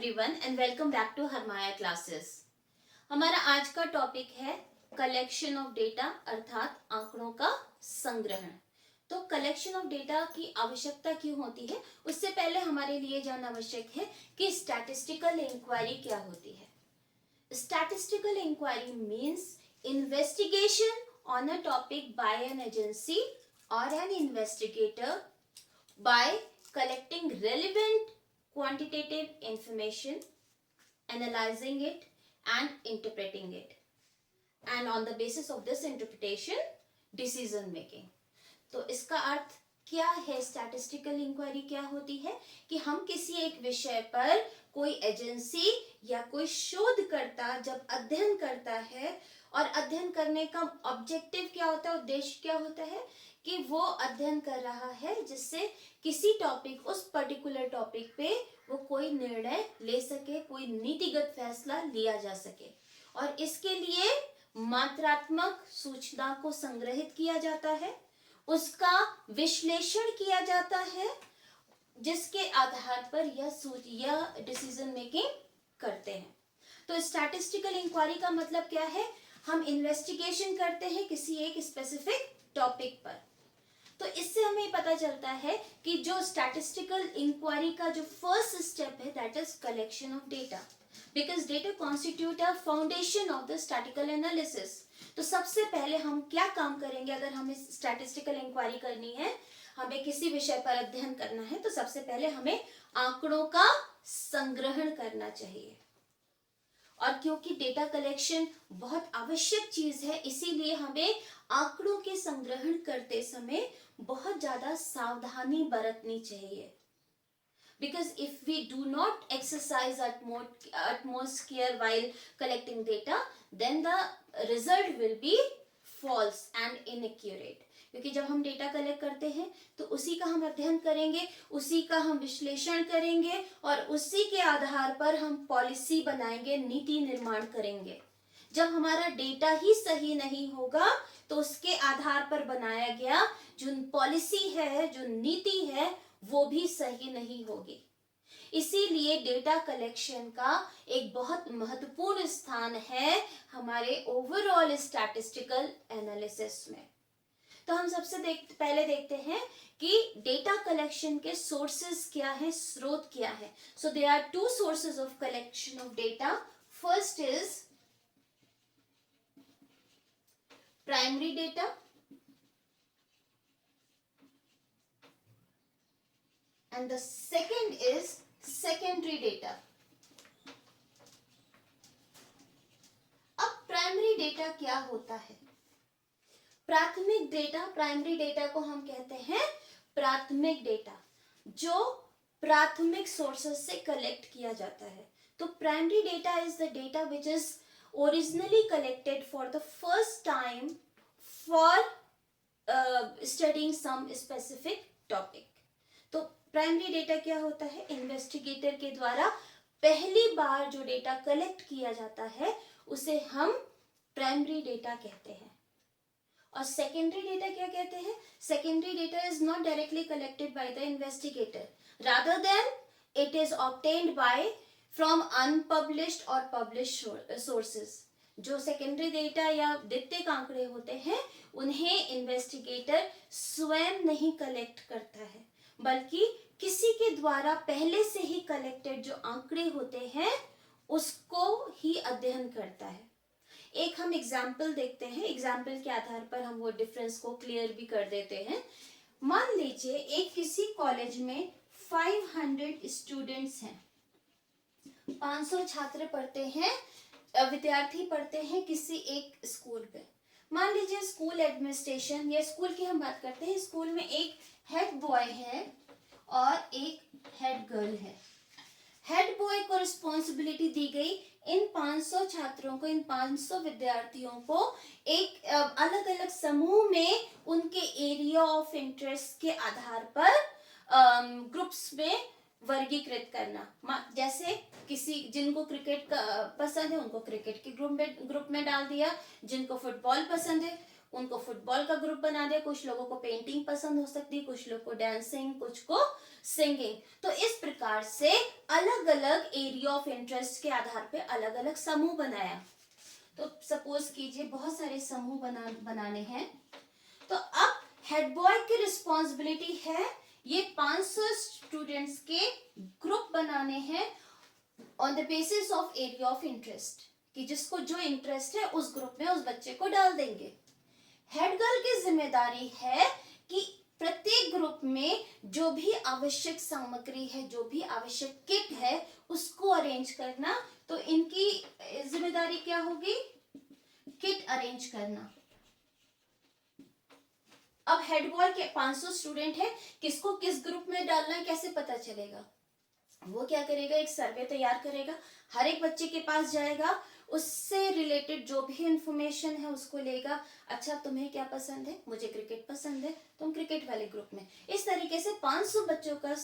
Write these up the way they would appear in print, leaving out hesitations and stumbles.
Everyone and welcome back to हरमाया classes. हमारा आज का टॉपिक है कलेक्शन ऑफ डेटा अर्थात आंकड़ों का संग्रहण। तो कलेक्शन ऑफ डेटा की आवश्यकता क्यों होती है, उससे पहले हमारे लिए जानना आवश्यक है कि स्टैटिस्टिकल इंक्वायरी क्या होती है। Statistical inquiry means investigation on a topic by an agency और an investigator by collecting relevant quantitative information, analyzing it and interpreting it, and on the basis of this interpretation decision making। तो इसका अर्थ क्या है, statistical inquiry क्या होती है कि हम किसी एक विषय पर कोई एजेंसी या कोई शोधकर्ता जब अध्ययन करता है, और अध्ययन करने का ऑब्जेक्टिव क्या होता है, उद्देश्य क्या होता है कि वो अध्ययन कर रहा है जिससे किसी टॉपिक, उस पर्टिकुलर टॉपिक पे वो कोई निर्णय ले सके, कोई नीतिगत फैसला लिया जा सके। और इसके लिए मात्रात्मक सूचना को संग्रहित किया जाता है, उसका विश्लेषण किया जाता है, जिसके आधार पर यह डिसीजन मेकिंग करते हैं। तो स्टैटिस्टिकल इंक्वायरी का मतलब क्या है, हम इन्वेस्टिगेशन करते हैं किसी एक स्पेसिफिक टॉपिक पर। तो इससे हमें पता चलता है कि जो स्टैटिस्टिकल इंक्वायरी का जो फर्स्ट स्टेप है that is collection of data, because data constitute a foundation of the statistical analysis. तो सबसे पहले हम क्या काम करेंगे, अगर हमें स्टैटिस्टिकल इंक्वायरी करनी है, हमें किसी विषय पर अध्ययन करना है, तो सबसे पहले हमें आंकड़ों का संग्रहण करना चाहिए। और क्योंकि डेटा कलेक्शन बहुत आवश्यक चीज है, इसीलिए हमें आंकड़ों के संग्रहण करते समय बहुत ज्यादा सावधानी बरतनी चाहिए। Because if we do not exercise utmost care while collecting data, then the result will be false and inaccurate। क्योंकि जब हम डेटा कलेक्ट करते हैं तो उसी का हम अध्ययन करेंगे, उसी का हम विश्लेषण करेंगे और उसी के आधार पर हम पॉलिसी बनाएंगे, नीति निर्माण करेंगे। जब हमारा डेटा ही सही नहीं होगा तो उसके आधार पर बनाया गया जो पॉलिसी है, जो नीति है, वो भी सही नहीं होगी। इसीलिए डेटा कलेक्शन का एक बहुत महत्वपूर्ण स्थान है हमारे ओवरऑल स्टैटिस्टिकल एनालिसिस में। तो हम सबसे पहले देखते हैं कि डेटा कलेक्शन के सोर्सेस क्या है, स्रोत क्या है। So there are two sources of collection of data. First is primary data and the second is secondary data। अब प्राइमरी डेटा क्या होता है? प्राथमिक डेटा, प्राइमरी डेटा को हम कहते हैं प्राथमिक डेटा, जो प्राथमिक सोर्सेस से कलेक्ट किया जाता है। तो primary data is the data which is originally collected for the first time for studying some specific topic. तो प्राइमरी डेटा क्या होता है, इन्वेस्टिगेटर के द्वारा पहली बार जो डेटा कलेक्ट किया जाता है उसे हम प्राइमरी डेटा कहते हैं। और सेकेंडरी डेटा क्या कहते हैं? Secondary data is not directly collected by the investigator, rather than it is obtained by from unpublished और पब्लिश्ड सोर्सेज। जो सेकेंडरी डेटा या द्वितीयक आंकड़े होते हैं उन्हें इन्वेस्टिगेटर स्वयं नहीं कलेक्ट करता है, बल्कि किसी के द्वारा पहले से ही कलेक्टेड जो आंकड़े होते हैं उसको ही अध्ययन करता है। एक हम एग्जाम्पल देखते हैं, एग्जाम्पल के आधार पर हम वो डिफरेंस को क्लियर भी कर देते हैं। मान लीजिए एक किसी कॉलेज में 500 स्टूडेंट्स हैं, 500 छात्र पढ़ते हैं, विद्यार्थी पढ़ते हैं किसी एक स्कूल पे। मान लीजिए स्कूल एडमिनिस्ट्रेशन या स्कूल की हम बात करते हैं, स्कूल में एक हेड बॉय है और एक हेड गर्ल है। हेड बॉय को रिस्पॉन्सिबिलिटी दी गई इन 500 छात्रों को, इन 500 विद्यार्थियों को एक अलग अलग समूह में उनके एरिया ऑफ इंटरेस्ट के आधार पर ग्रुप्स में वर्गीकृत करना। जैसे किसी जिनको क्रिकेट पसंद है उनको क्रिकेट के ग्रुप में डाल दिया, जिनको फुटबॉल पसंद है उनको फुटबॉल का ग्रुप बना दिया, कुछ लोगों को पेंटिंग पसंद हो सकती है, कुछ लोगों को डांसिंग, कुछ को सिंगिंग। तो इस प्रकार से अलग अलग एरिया ऑफ इंटरेस्ट के आधार पे अलग अलग समूह बनाया। तो सपोज कीजिए बहुत सारे समूह बनाने हैं। तो अब हेड बॉय की रिस्पॉन्सिबिलिटी है ये 500 स्टूडेंट्स के ग्रुप बनाने हैं on the basis of area of interest, कि जिसको जो इंटरेस्ट है उस ग्रुप में उस बच्चे को डाल देंगे। हेड गर्ल की जिम्मेदारी है कि प्रत्येक ग्रुप में जो भी आवश्यक सामग्री है, जो भी आवश्यक किट है, उसको अरेंज करना। तो इनकी जिम्मेदारी क्या होगी? किट अरेंज करना। अब हेड बॉय के 500 स्टूडेंट है, किसको किस ग्रुप में डालना है कैसे पता चलेगा? वो क्या करेगा, एक सर्वे तैयार करेगा, हर एक बच्चे के पास जाएगा, उससे रिलेटेड जो भी इंफॉर्मेशन है उसको लेगा। अच्छा तुम्हें क्या पसंद है? मुझे क्रिकेट पसंद है, तुम क्रिकेट वाले ग्रुप में। इस तरीके से 500 बच्चों का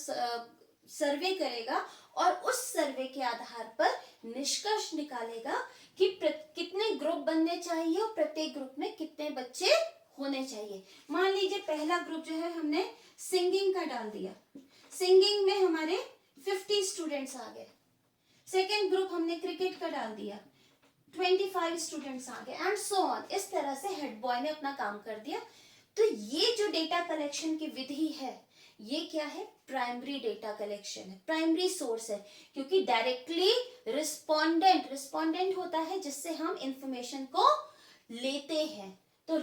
सर्वे करेगा और उस सर्वे के आधार पर निष्कर्ष निकालेगा कि कितने ग्रुप बनने चाहिए और प्रत्येक ग्रुप में कितने बच्चे होने चाहिए। मान लीजिए पहला ग्रुप जो है हमने सिंगिंग का डाल दिया, सिंगिंग में हमारे 50 स्टूडेंट्स आ गए। सेकेंड ग्रुप हमने क्रिकेट का डाल दिया, 25 स्टूडेंट्स आ गए, एंड सो ऑन। इस तरह से हेड बॉय ने अपना काम कर दिया। तो ये जो डेटा कलेक्शन की विधि है, ये क्या है? प्राइमरी डेटा कलेक्शन है, प्राइमरी सोर्स है, क्योंकि डायरेक्टली रिस्पोंडेंट होता है जिससे हम इंफॉर्मेशन को लेते हैं। तो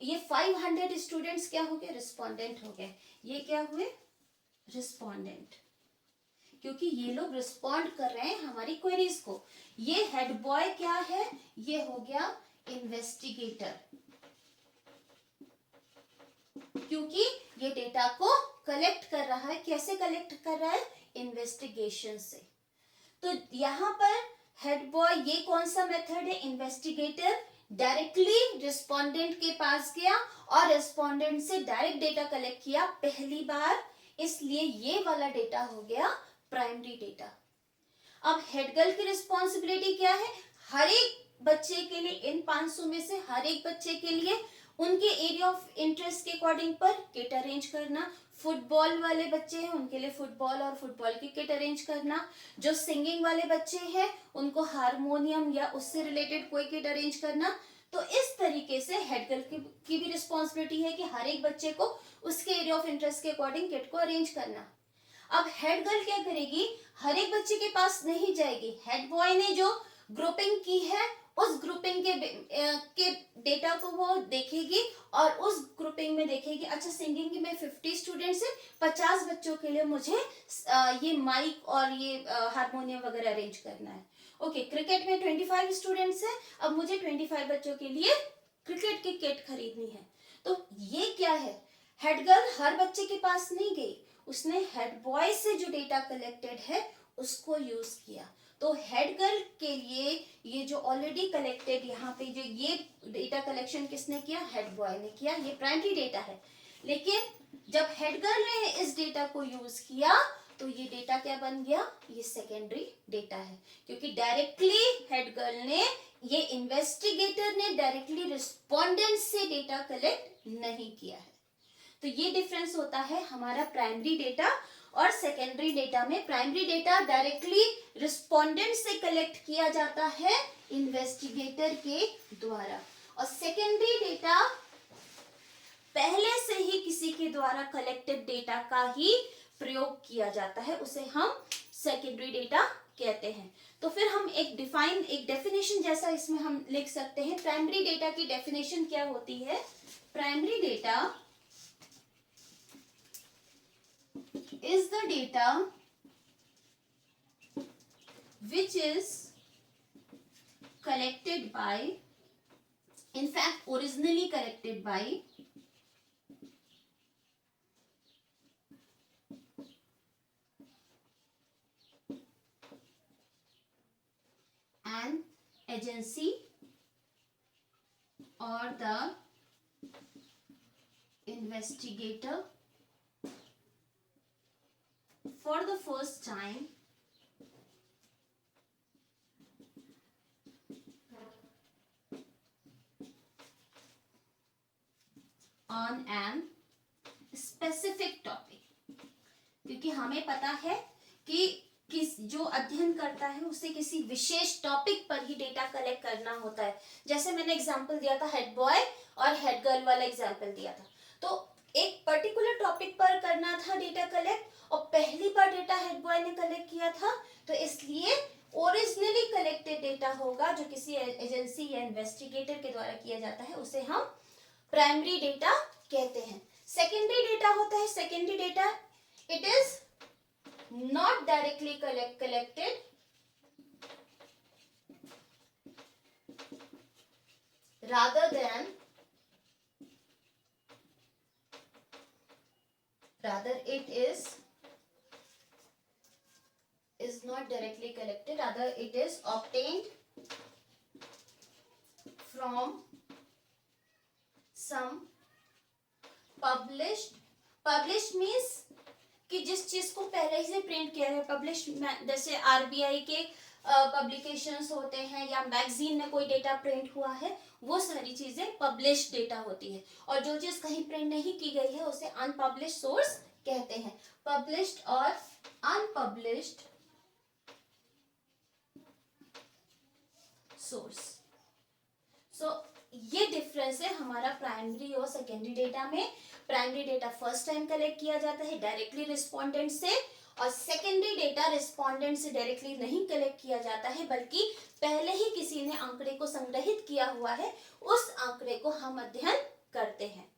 ये 500 स्टूडेंट्स क्या हो गए? रिस्पोंडेंट हो गए। ये क्या हुए? रिस्पोंडेंट, क्योंकि ये लोग रिस्पॉन्ड कर रहे हैं हमारी क्वेरीज को। ये हेड बॉय क्या है? ये हो गया इन्वेस्टिगेटर, क्योंकि ये डेटा को कलेक्ट कर रहा है। कैसे कलेक्ट कर रहा है? इन्वेस्टिगेशन से। तो यहां पर हेड बॉय, ये कौन सा मेथड है? इन्वेस्टिगेटर डायरेक्टली रिस्पोंडेंट के पास गया और रिस्पोंडेंट से डायरेक्ट डेटा कलेक्ट किया पहली बार, इसलिए ये वाला डेटा हो गया प्राइमरी डेटा। अब हेड गर्ल की रिस्पॉन्सिबिलिटी क्या है? हर एक बच्चे के लिए, इन 500 में से हर एक बच्चे के लिए उनके एरिया ऑफ इंटरेस्ट के अकॉर्डिंग पर किट अरेंज करना। फुटबॉल वाले बच्चे हैं उनके लिए फुटबॉल और फुटबॉल की किट अरेंज करना। जो सिंगिंग वाले बच्चे हैं उनको हारमोनियम या उससे रिलेटेड कोई किट अरेंज करना। तो इस तरीके से हेड गर्ल की भी रिस्पॉन्सिबिलिटी है कि हर एक बच्चे को उसके एरिया ऑफ इंटरेस्ट के अकॉर्डिंग किट को अरेंज करना। अब हेड गर्ल क्या करेगी? हर एक बच्चे के पास नहीं जाएगी। हेड बॉय ने जो ग्रुपिंग की है उस ग्रुपिंग के डेटा को वो देखेगी और उस ग्रुपिंग में देखेगी, अच्छा सिंगिंग में 50 स्टूडेंट्स हैं, 50 बच्चों के लिए मुझे ये माइक और ये हारमोनियम वगैरह अरेंज करना है। ओके, क्रिकेट में 25 स्टूडेंट्स हैं, अब मुझे 25 बच्चों के लिए क्रिकेट की किट खरीदनी है। तो ये क्या है? हेड गर्ल हर बच्चे के पास नहीं गई, उसने हेड बॉय से जो डेटा कलेक्टेड है उसको यूज किया। तो हेड गर्ल के लिए ये जो ऑलरेडी कलेक्टेड, यहाँ पे जो ये डेटा कलेक्शन किसने किया? हेड बॉय ने किया। ये प्राइमरी डेटा है। लेकिन जब हेड गर्ल ने इस डेटा को यूज किया तो ये डेटा क्या बन गया? ये सेकेंडरी डेटा है, क्योंकि डायरेक्टली हेड गर्ल ने, ये इन्वेस्टिगेटर ने डायरेक्टली रिस्पोंडेंट से डेटा कलेक्ट नहीं किया है। तो ये डिफरेंस होता है हमारा प्राइमरी डेटा और सेकेंडरी डेटा में। प्राइमरी डेटा डायरेक्टली रिस्पोंडेंट से कलेक्ट किया जाता है इन्वेस्टिगेटर के द्वारा, और सेकेंडरी डेटा पहले से ही किसी के द्वारा कलेक्टेड डेटा का ही प्रयोग किया जाता है, उसे हम सेकेंडरी डेटा कहते हैं। तो फिर हम एक डेफिनेशन जैसा इसमें हम लिख सकते हैं। प्राइमरी डेटा की डेफिनेशन क्या होती है? Primary data is the data which is collected by, in fact originally collected by an agency or the investigator for the first time on an specific topic, क्योंकि हमें पता है कि किस जो अध्ययन करता है उसे किसी विशेष टॉपिक पर ही डेटा कलेक्ट करना होता है। जैसे मैंने एग्जांपल दिया था हेड बॉय और हेड गर्ल वाला एग्जांपल दिया था, तो एक पर्टिकुलर टॉपिक पर करना था डेटा कलेक्ट और पहली बार डेटा हेड बॉय ने कलेक्ट किया था, तो इसलिए ओरिजिनली कलेक्टेड डेटा होगा जो किसी एजेंसी या इन्वेस्टिगेटर के द्वारा किया जाता है, उसे हम प्राइमरी डेटा कहते हैं। सेकेंडरी डेटा होता है, secondary data it is not directly collected rather it is not directly collected, rather it is obtained from some published means कि जिस चीज को पहले ही से प्रिंट किया है, पब्लिश जैसे आरबीआई के पब्लिकेशंस होते हैं या मैगजीन में कोई डेटा प्रिंट हुआ है, वो सारी चीजें पब्लिश्ड डेटा होती है। और जो चीज कहीं प्रिंट नहीं की गई है उसे अनपब्लिश्ड सोर्स कहते हैं। पब्लिश्ड और अनपब्लिश्ड सोर्स, सो ये डिफरेंस है हमारा प्राइमरी और सेकेंडरी डेटा में। Primary data first time collect किया जाता है डायरेक्टली रिस्पोंडेंट से, और सेकेंडरी डेटा रिस्पोंडेंट से डायरेक्टली नहीं कलेक्ट किया जाता है, बल्कि पहले ही किसी ने आंकड़े को संग्रहित किया हुआ है, उस आंकड़े को हम अध्ययन करते हैं।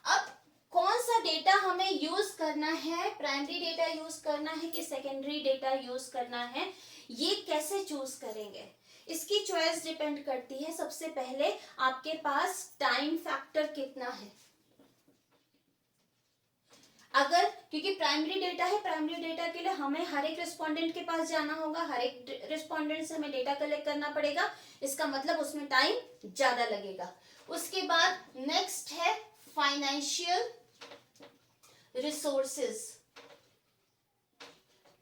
अब कौन सा डेटा हमें यूज करना है, प्राइमरी डेटा यूज करना है कि सेकेंडरी डेटा यूज करना है, ये कैसे चूज करेंगे? इसकी चॉइस डिपेंड करती है सबसे पहले आपके पास टाइम फैक्टर कितना है। अगर क्योंकि प्राइमरी डेटा है, प्राइमरी डेटा के लिए हमें हर एक रिस्पोंडेंट के पास जाना होगा, हर एक रिस्पोंडेंट से हमें डेटा कलेक्ट करना पड़ेगा, इसका मतलब उसमें टाइम ज्यादा लगेगा। उसके बाद नेक्स्ट है फाइनेंशियल रिसोर्सेज,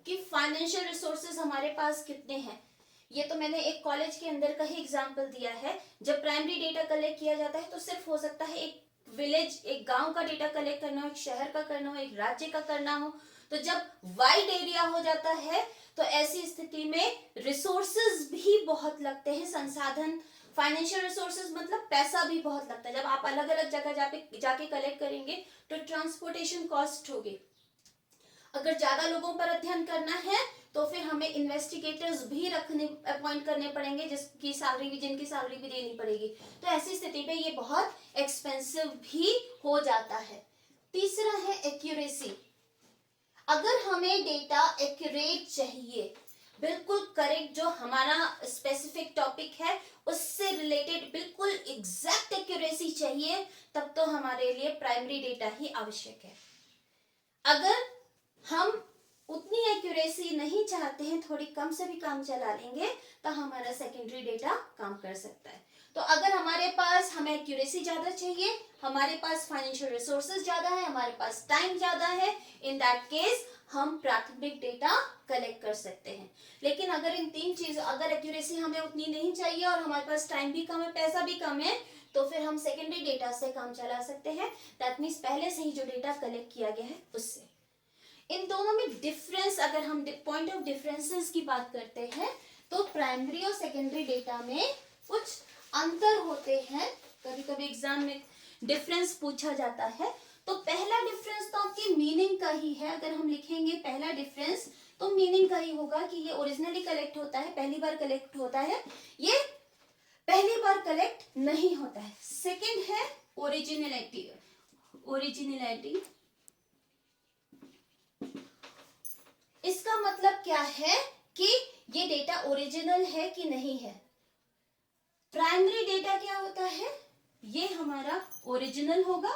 कि फाइनेंशियल रिसोर्सेज हमारे पास कितने हैं। ये तो मैंने एक कॉलेज के अंदर का ही एग्जांपल दिया है। जब प्राइमरी डेटा कलेक्ट किया जाता है तो सिर्फ हो सकता है एक विलेज, एक गांव का डेटा कलेक्ट करना हो, एक शहर का करना हो, एक राज्य का करना हो। तो जब वाइड एरिया हो जाता है तो ऐसी स्थिति में रिसोर्सेज भी बहुत लगते हैं, संसाधन। फाइनेंशियल रिसोर्सेज मतलब पैसा भी बहुत लगता है। जब आप अलग अलग जगह जाके कलेक्ट करेंगे तो ट्रांसपोर्टेशन कॉस्ट होगी। अगर ज्यादा लोगों पर अध्ययन करना है तो फिर हमें इन्वेस्टिगेटर्स भी अपॉइंट करने पड़ेंगे, जिनकी सैलरी भी देनी पड़ेगी। तो ऐसी स्थिति में ये बहुत एक्सपेंसिव भी हो जाता है। तीसरा है एक्यूरेसी। अगर हमें डेटा एक्यूरेट चाहिए, बिल्कुल करेक्ट, जो हमारा स्पेसिफिक टॉपिक है उससे रिलेटेड बिल्कुल एग्जैक्ट एक्यूरेसी चाहिए, तब तो हमारे लिए प्राइमरी डेटा ही आवश्यक है। अगर हम उतनी एक्यूरेसी नहीं चाहते हैं, थोड़ी कम से भी काम चला लेंगे, तो हमारा सेकेंडरी डेटा काम कर सकता है। तो अगर हमारे पास हमें एक्यूरेसी ज्यादा चाहिए, हमारे पास फाइनेंशियल रिसोर्सेज ज्यादा है, हमारे पास टाइम ज्यादा है, इन दैट केस हम प्राथमिक डेटा कलेक्ट कर सकते हैं। लेकिन अगर इन तीन चीज, अगर एक्यूरेसी हमें उतनी नहीं चाहिए और हमारे पास टाइम भी कम है, पैसा भी कम है, तो फिर हम सेकेंडरी डेटा से काम चला सकते हैं। दैट मीन्स पहले से ही जो डेटा कलेक्ट किया गया है उससे। इन दोनों में डिफरेंस, अगर हम पॉइंट ऑफ डिफरेंसेस की बात करते हैं तो प्राइमरी और सेकेंडरी डेटा में कुछ अंतर होते हैं। कभी कभी एग्जाम में डिफरेंस पूछा जाता है। तो पहला डिफरेंस तो आपकी मीनिंग का ही है। अगर हम लिखेंगे पहला डिफरेंस तो मीनिंग का ही होगा कि ये ओरिजिनली कलेक्ट होता है, पहली बार कलेक्ट होता है, ये पहली बार कलेक्ट नहीं होता है। सेकेंड है ओरिजिनलिटी। इसका मतलब क्या है कि ये डेटा ओरिजिनल है कि नहीं है। प्राइमरी डेटा क्या होता है, ये हमारा ओरिजिनल होगा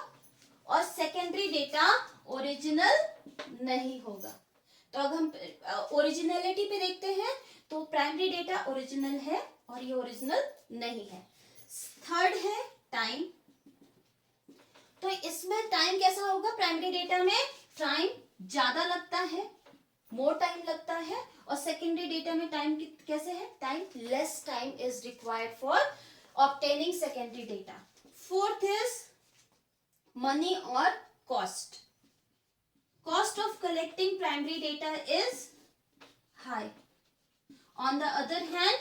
और सेकेंडरी डेटा ओरिजिनल नहीं होगा। तो अगर हम ओरिजिनलिटी पे देखते हैं तो प्राइमरी डेटा ओरिजिनल है और ये ओरिजिनल नहीं है। थर्ड है टाइम। तो इसमें टाइम कैसा होगा, प्राइमरी डेटा में टाइम ज्यादा लगता है, मोर टाइम लगता है, और सेकेंडरी डेटा में टाइम कैसे है, time less time is required for obtaining secondary data. Fourth is money or cost. Cost of collecting primary data is high. On the other hand,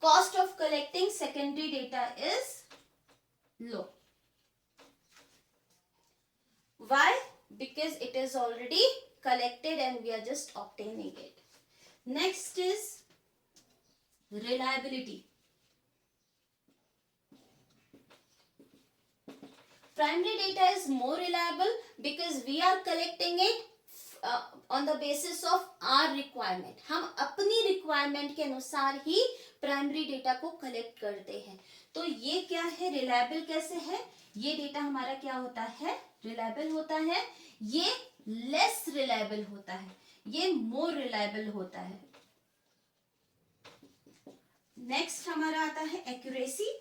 cost of collecting secondary data is low. Why? Because it is already collected and we are just obtaining it. Next is reliability. Primary data is more reliable because we are collecting it on the basis of our requirement. हम अपनी requirement के अनुसार ही primary data को collect करते हैं. तो ये क्या है, रिलायबल कैसे है? ये डेटा हमारा क्या होता है, रिलायबल होता है. ये लेस रिलायबल होता है, ये मोर रिलायबल होता है. नेक्स्ट हमारा आता है एक्यूरेसी.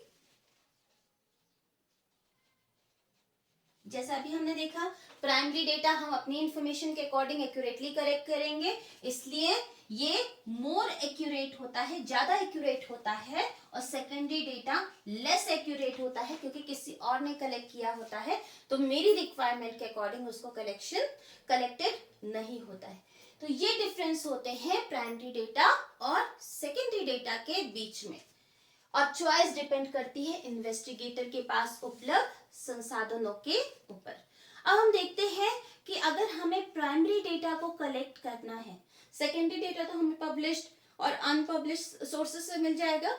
जैसा अभी हमने देखा, प्राइमरी डेटा हम अपनी इंफॉर्मेशन के अकॉर्डिंग एक्यूरेटली करेक्ट करेंगे, इसलिए ये मोर एक्यूरेट होता है, ज्यादा एक्यूरेट होता है. और सेकेंडरी डेटा लेस एक्यूरेट होता है क्योंकि किसी और ने कलेक्ट किया होता है, तो मेरी रिक्वायरमेंट के अकॉर्डिंग उसको कलेक्टेड नहीं होता है. तो ये डिफरेंस होते हैं प्राइमरी डेटा और सेकेंडरी डेटा के बीच में. और चॉइस डिपेंड करती है इन्वेस्टिगेटर के पास उपलब्ध संसाधनों के ऊपर. अब हम देखते हैं कि अगर हमें प्राइमरी डेटा को कलेक्ट करना है, सेकेंडरी डेटा तो हमें पब्लिश्ड और अनपब्लिश्ड सोर्सेस से मिल जाएगा,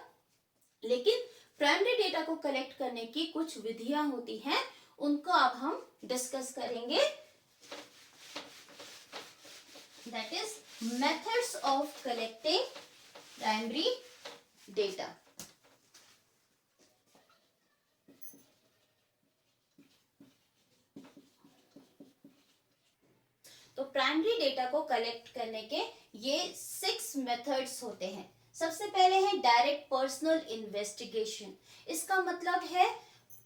लेकिन प्राइमरी डेटा को कलेक्ट करने की कुछ विधियां होती हैं, उनको अब हम डिस्कस करेंगे. That is methods of collecting primary data. तो प्राइमरी डेटा को कलेक्ट करने के ये 6 मेथड्स होते हैं. सबसे पहले है डायरेक्ट पर्सनल इन्वेस्टिगेशन. इसका मतलब है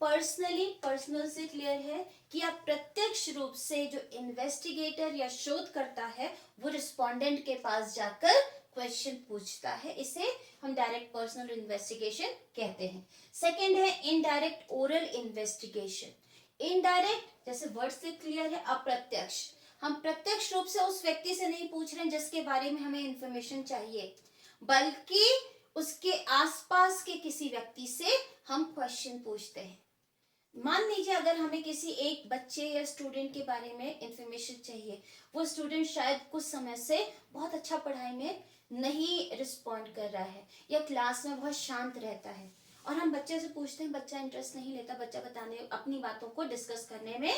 पर्सनली, पर्सनल से क्लियर है कि आप प्रत्यक्ष रूप से जो इन्वेस्टिगेटर या शोध करता है वो रिस्पोंडेंट के पास जाकर क्वेश्चन पूछता है, इसे हम डायरेक्ट पर्सनल इन्वेस्टिगेशन कहते हैं. सेकेंड है इनडायरेक्ट ओरल इन्वेस्टिगेशन. इनडायरेक्ट जैसे वर्ड से क्लियर है, अप्रत्यक्ष. हम प्रत्यक्ष रूप से उस व्यक्ति से नहीं पूछ रहे हैं जिसके बारे में हमें इंफॉर्मेशन चाहिए, बल्कि उसके आसपास के किसी व्यक्ति से हम क्वेश्चन पूछते हैं. मान लीजिए अगर हमें किसी एक बच्चे या स्टूडेंट के बारे में इंफॉर्मेशन चाहिए, वो स्टूडेंट शायद कुछ समय से बहुत अच्छा पढ़ाई में नहीं रिस्पॉन्ड कर रहा है या क्लास में बहुत शांत रहता है, और हम बच्चे से पूछते हैं, बच्चा इंटरेस्ट नहीं लेता, बच्चा बताने, अपनी बातों को डिस्कस करने में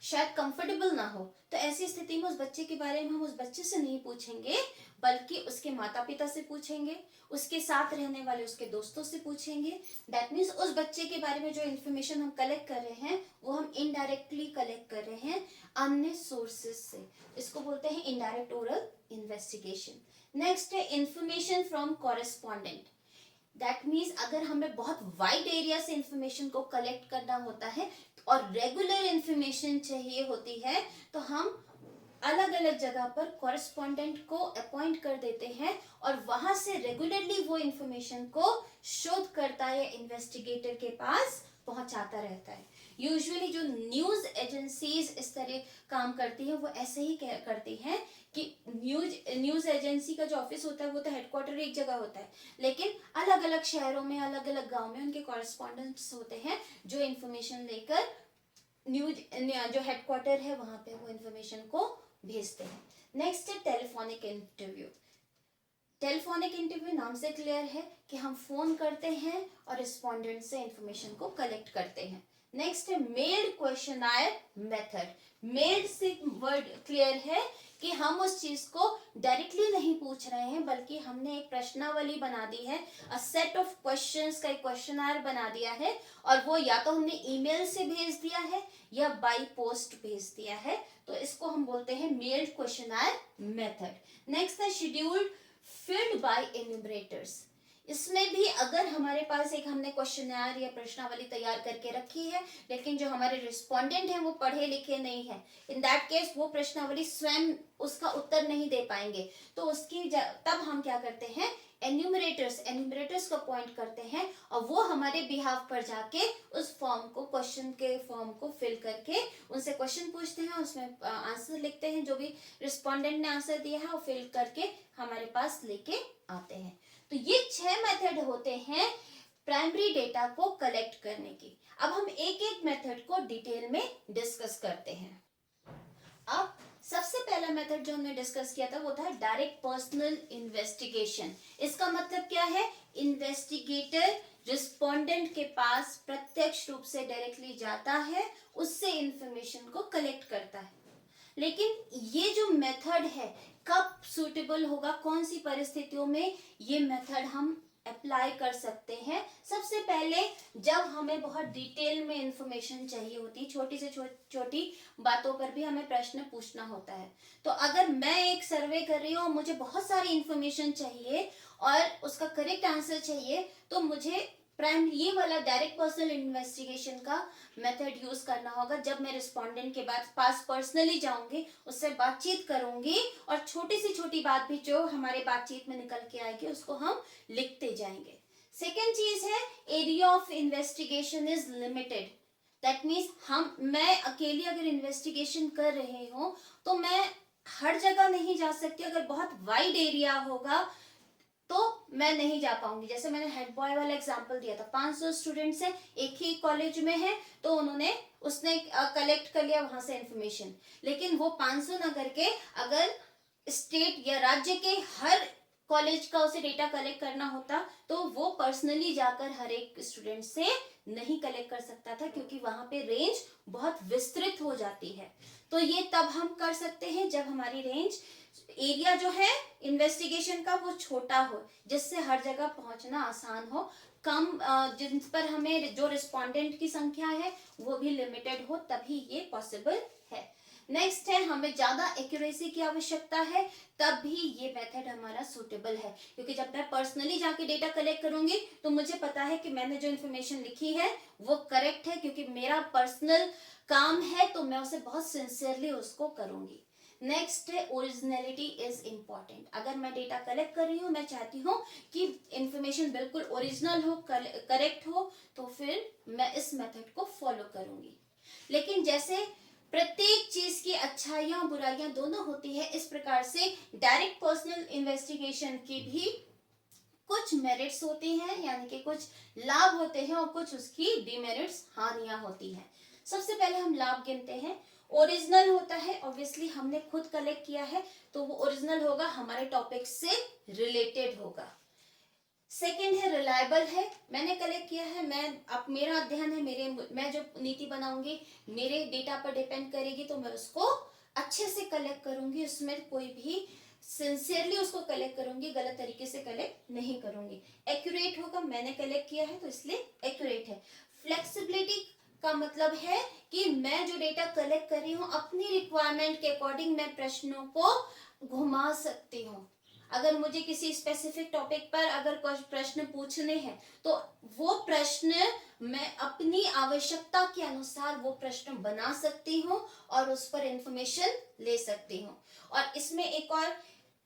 शायद कंफर्टेबल ना हो, तो ऐसी स्थिति में उस बच्चे के बारे में हम उस बच्चे से नहीं पूछेंगे, बल्कि उसके माता पिता से पूछेंगे, उसके साथ रहने वाले उसके दोस्तों से पूछेंगे. दैट मीन्स उस बच्चे के बारे में जो इन्फॉर्मेशन हम कलेक्ट कर रहे हैं वो हम इनडायरेक्टली कलेक्ट कर रहे हैं अन्य सोर्सेज से. इसको बोलते हैं इनडायरेक्ट ओरल इन्वेस्टिगेशन. नेक्स्ट है information from correspondent. That means अगर हमें बहुत वाइड एरिया से इंफॉर्मेशन को कलेक्ट करना होता है और रेगुलर इंफॉर्मेशन चाहिए होती है, तो हम अलग अलग जगह पर कॉरेस्पॉन्डेंट को अपॉइंट कर देते हैं और वहां से रेगुलरली वो इंफॉर्मेशन को शोधकर्ता या इन्वेस्टिगेटर के पास पहुंचाता रहता है. यूजुअली जो न्यूज एजेंसीज इस तरह काम करती है वो ऐसे ही करती हैं कि न्यूज एजेंसी का जो ऑफिस होता है वो तो हेडक्वार्टर एक जगह होता है, लेकिन अलग अलग शहरों में, अलग अलग गांव में उनके कॉरेस्पॉन्डेंट्स होते हैं जो इन्फॉर्मेशन लेकर न्यूज जो हेडक्वार्टर है वहां पे वो इन्फॉर्मेशन को भेजते हैं. नेक्स्ट है टेलीफोनिक इंटरव्यू. टेलीफोनिक इंटरव्यू नाम से क्लियर है कि हम फोन करते हैं और रिस्पोंडेंट से इंफॉर्मेशन को कलेक्ट करते हैं. नेक्स्ट है मेल्ड क्वेश्चनायर मेथड. मेल्ड से वर्ड क्लियर है कि हम उस चीज को डायरेक्टली नहीं पूछ रहे हैं, बल्कि हमने एक प्रश्नावली बना दी है, अ सेट ऑफ क्वेश्चंस का एक क्वेश्चनायर बना दिया है, और वो या तो हमने ईमेल से भेज दिया है या बाय पोस्ट भेज दिया है, तो इसको हम बोलते हैं मेल्ड क्वेश्चनायर मेथड. नेक्स्ट है शेड्यूल्ड फिल्ड बाय एन्यूमरेटर्स. इसमें भी अगर हमारे पास एक हमने क्वेश्चनर या प्रश्नावली तैयार करके रखी है, लेकिन जो हमारे रिस्पोंडेंट हैं वो पढ़े लिखे नहीं है, इन दैट केस वो प्रश्नावली स्वयं उसका उत्तर नहीं दे पाएंगे, तो तब हम क्या करते हैं, एन्यूमरेटर्स को अपॉइंट करते हैं और वो हमारे बिहाफ पर जाके उस क्वेश्चन के फॉर्म को फिल करके उनसे क्वेश्चन पूछते हैं, उसमें आंसर लिखते हैं, जो भी रिस्पोंडेंट ने आंसर दिया है वो फिल करके हमारे पास लेके आते हैं। तो ये 6 मेथड होते हैं प्राइमरी डेटा को कलेक्ट करने की। अब हम एक एक मेथड को डिटेल में डिस्कस करते हैं। अब सबसे पहला मेथड जो हमने डिस्कस किया था वो था डायरेक्ट पर्सनल इन्वेस्टिगेशन। इसका मतलब क्या है, इन्वेस्टिगेटर रिस्पोंडेंट के पास प्रत्यक्ष रूप से डायरेक्टली जाता है, उससे इंफॉर्मेशन को कलेक्ट करता है। लेकिन ये जो मेथड है कब सूटेबल होगा, कौन सी परिस्थितियों में ये मेथड हम अप्लाई कर सकते हैं। सबसे पहले जब हमें बहुत डिटेल में इंफॉर्मेशन चाहिए होती, छोटी से छोटी बातों पर भी हमें प्रश्न पूछना होता है। तो अगर मैं एक सर्वे कर रही हूँ, मुझे बहुत सारी इंफॉर्मेशन चाहिए और उसका करेक्ट आंसर चाहिए, तो मुझे ये वाला डायरेक्ट पर्सनल इन्वेस्टिगेशन का मेथड यूज करना होगा। जब मैं रिस्पोंडेंट के पास पर्सनली जाऊंगी, उससे बातचीत करूंगी और छोटी से छोटी बात भी जो हमारे बातचीत में निकल के आएगी उसको हम लिखते जाएंगे। सेकेंड चीज है, area of investigation is limited. That means मैं अकेली अगर इन्वेस्टिगेशन कर रही हूँ तो मैं हर जगह नहीं जा सकती। अगर बहुत वाइड एरिया होगा तो मैं नहीं जा पाऊंगी। जैसे मैंने हेड बॉय वाला एग्जांपल दिया था, 500 स्टूडेंट्स हैं, एक ही कॉलेज में है, तो उसने कलेक्ट कर लिया वहां से इंफॉर्मेशन। लेकिन वो 500 ना करके अगर स्टेट या राज्य के हर कॉलेज का उसे डेटा कलेक्ट करना होता तो वो पर्सनली जाकर हर एक स्टूडेंट से नहीं कलेक्ट कर सकता था, क्योंकि वहां पे रेंज बहुत विस्तृत हो जाती है। तो ये तब हम कर सकते हैं जब हमारी रेंज, एरिया जो है इन्वेस्टिगेशन का वो छोटा हो, जिससे हर जगह पहुंचना आसान हो, कम जिन पर हमें जो रिस्पोंडेंट की संख्या है वो भी लिमिटेड हो, तभी ये पॉसिबल है। नेक्स्ट है, हमें ज्यादा एक्यूरेसी की आवश्यकता है, तब भी ये मेथड हमारा सूटेबल है, क्योंकि जब मैं पर्सनली जाके डेटा कलेक्ट करूंगी तो मुझे पता है कि मैंने जो इन्फॉर्मेशन लिखी है वो करेक्ट है, क्योंकि मेरा पर्सनल काम है, तो मैं उसे बहुत सिंसियरली उसको करूंगी। नेक्स्ट है, ओरिजिनलिटी इज इम्पॉर्टेंट। अगर मैं डेटा कलेक्ट कर रही हूँ, मैं चाहती हूँ कि इंफॉर्मेशन बिल्कुल ओरिजिनल हो, करेक्ट हो, तो फिर मैं इस मेथड को फॉलो करूंगी। लेकिन जैसे प्रत्येक चीज की अच्छाइयां और बुराइयां दोनों होती है, इस प्रकार से डायरेक्ट पर्सनल इन्वेस्टिगेशन की भी कुछ मेरिट्स होती हैं, यानी कि कुछ लाभ होते हैं और कुछ उसकी डिमेरिट्स, हानियां होती हैं। सबसे पहले हम लाभ गिनते हैं। ओरिजिनल होता है, ऑब्वियसली हमने खुद कलेक्ट किया है तो वो ओरिजिनल होगा, हमारे टॉपिक से रिलेटेड होगा। सेकेंड है, रिलायबल है, मैंने कलेक्ट किया है, मेरा अध्ययन है, मैं जो नीति बनाऊंगी मेरे डेटा पर डिपेंड करेगी, तो मैं उसको अच्छे से कलेक्ट करूंगी, उसमें कोई भी सिंसियरली उसको कलेक्ट करूंगी, गलत तरीके से कलेक्ट नहीं करूंगी। एक्यूरेट होगा, मैंने कलेक्ट किया है तो इसलिए एक्यूरेट है। फ्लेक्सिबिलिटी का मतलब है कि मैं जो डेटा कलेक्ट कर रही हूँ अपनी रिक्वायरमेंट के अकॉर्डिंग मैं प्रश्नों को घुमा सकती हूँ। अगर मुझे किसी स्पेसिफिक टॉपिक पर अगर कुछ प्रश्न पूछने हैं तो वो प्रश्न मैं अपनी आवश्यकता के अनुसार वो प्रश्न बना सकती हूँ और उस पर इंफॉर्मेशन ले सकती हूँ। और इसमें एक और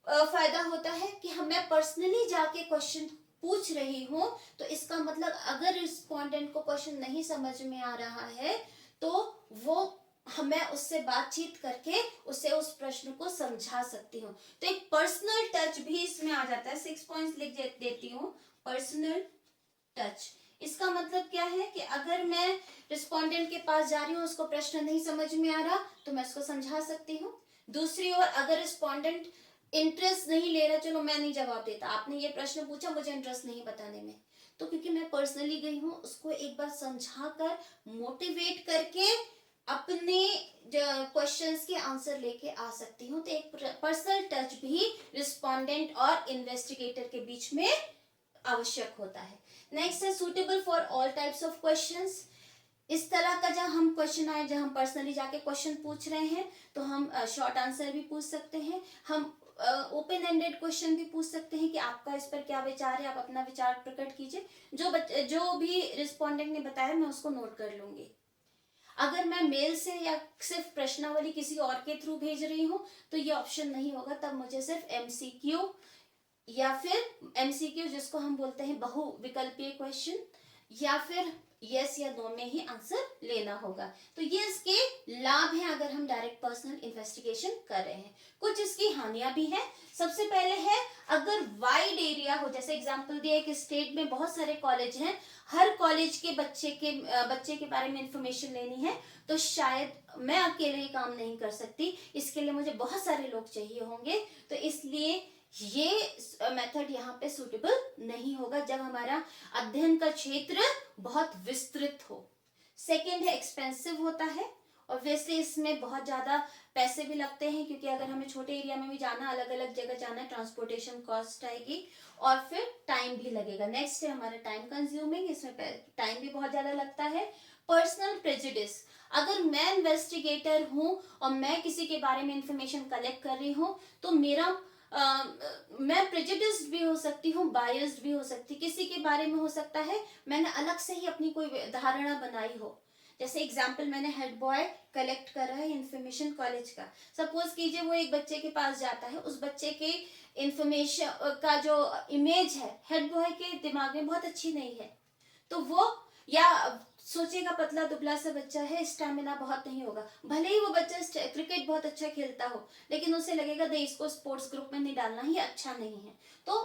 फायदा होता है कि मैं पर्सनली जाके क्वेश्चन पूछ रही हूँ, तो इसका मतलब अगर रिस्पोंडेंट को क्वेश्चन नहीं समझ में आ रहा है तो वो मैं उससे बातचीत करके उसे उस प्रश्न को समझा सकती हूँ। तो एक पर्सनल टच भी इसमें आ जाता है। 6 पॉइंट्स लिख देती हूँ। पर्सनल टच, इसका मतलब क्या है कि अगर मैं रिस्पोंडेंट के पास जा रही हूँ, उसको प्रश्न नहीं समझ में आ रहा तो मैं उसको समझा सकती हूँ। दूसरी ओर अगर रिस्पोंडेंट इंटरेस्ट नहीं ले रहा, चलो मैं नहीं जवाब देता, आपने ये प्रश्न पूछा, मुझे इंटरेस्ट नहीं बताने में, तो क्योंकि मैं पर्सनली गई हूँ उसको एक बार समझाकर मोटिवेट करके अपने क्वेश्चंस के आंसर लेके आ सकती हूँ। तो एक पर्सनल टच भी रिस्पोंडेंट और इन्वेस्टिगेटर के बीच में आवश्यक होता है। नेक्स्ट है, suitable for all types of questions. इस तरह का जब हम क्वेश्चन आए, जब हम पर्सनली जाके क्वेश्चन पूछ रहे हैं तो हम शॉर्ट आंसर भी पूछ सकते हैं, हम ओपन एंडेड क्वेश्चन भी पूछ सकते हैं कि आपका इस पर क्या विचार है, आप अपना विचार प्रकट कीजिए। जो भी रिस्पोंडेंट ने बताया मैं उसको नोट कर लूंगी। अगर मैं मेल से या सिर्फ प्रश्नावली किसी और के थ्रू भेज रही हूँ तो ये ऑप्शन नहीं होगा, तब मुझे सिर्फ एमसीक्यू या फिर एमसीक्यू जिसको हम बोलते हैं बहुविकल्पीय क्वेश्चन, या फिर यस या नो में ही आंसर लेना होगा। तो ये इसके लाभ हैं अगर हम डायरेक्ट पर्सनल इन्वेस्टिगेशन कर रहे हैं। कुछ इसकी हानियां भी हैं। सबसे पहले है, अगर वाइड एरिया हो, जैसे एग्जांपल दिया कि स्टेट में बहुत सारे कॉलेज हैं, हर कॉलेज के बच्चे के बारे में इंफॉर्मेशन लेनी है, तो शायद मैं अकेले ही काम नहीं कर सकती, इसके लिए मुझे बहुत सारे लोग चाहिए होंगे। तो इसलिए ये मेथड यहाँ पे सूटेबल नहीं होगा जब हमारा अध्ययन का क्षेत्र बहुत विस्तृत हो। सेकेंड है, एक्सपेंसिव होता है, और वैसे इसमें बहुत ज्यादा पैसे भी लगते हैं, क्योंकि अगर हमें छोटे एरिया में भी जाना, अलग अलग जगह जाना है, ट्रांसपोर्टेशन कॉस्ट आएगी और फिर टाइम भी लगेगा। नेक्स्ट है हमारा टाइम कंज्यूमिंग, इसमें टाइम भी बहुत ज्यादा लगता है। पर्सनल प्रेजुडिस, अगर मैं इन्वेस्टिगेटर हूं और मैं किसी के बारे में इंफॉर्मेशन कलेक्ट कर रही हूँ तो मैं प्रेजुडिस्ड भी हो सकती हूँ, बायस्ड भी हो सकती, किसी के बारे में हो सकता है मैंने अलग से ही अपनी कोई धारणा बनाई हो। जैसे एग्जाम्पल, मैंने हेड बॉय कलेक्ट कर रहा है इंफॉर्मेशन कॉलेज का, सपोज कीजिए वो एक बच्चे के पास जाता है, उस बच्चे के इंफॉर्मेशन का जो इमेज है हेड बॉय के दिमाग में बहुत अच्छी नहीं है, तो वो या सोचेगा पतला दुबला सा बच्चा है, स्टैमिना बहुत नहीं होगा, भले ही वो बच्चा क्रिकेट बहुत अच्छा खेलता हो, लेकिन उसे लगेगा नहीं, इसको स्पोर्ट्स ग्रुप में नहीं डालना, ये अच्छा नहीं है। तो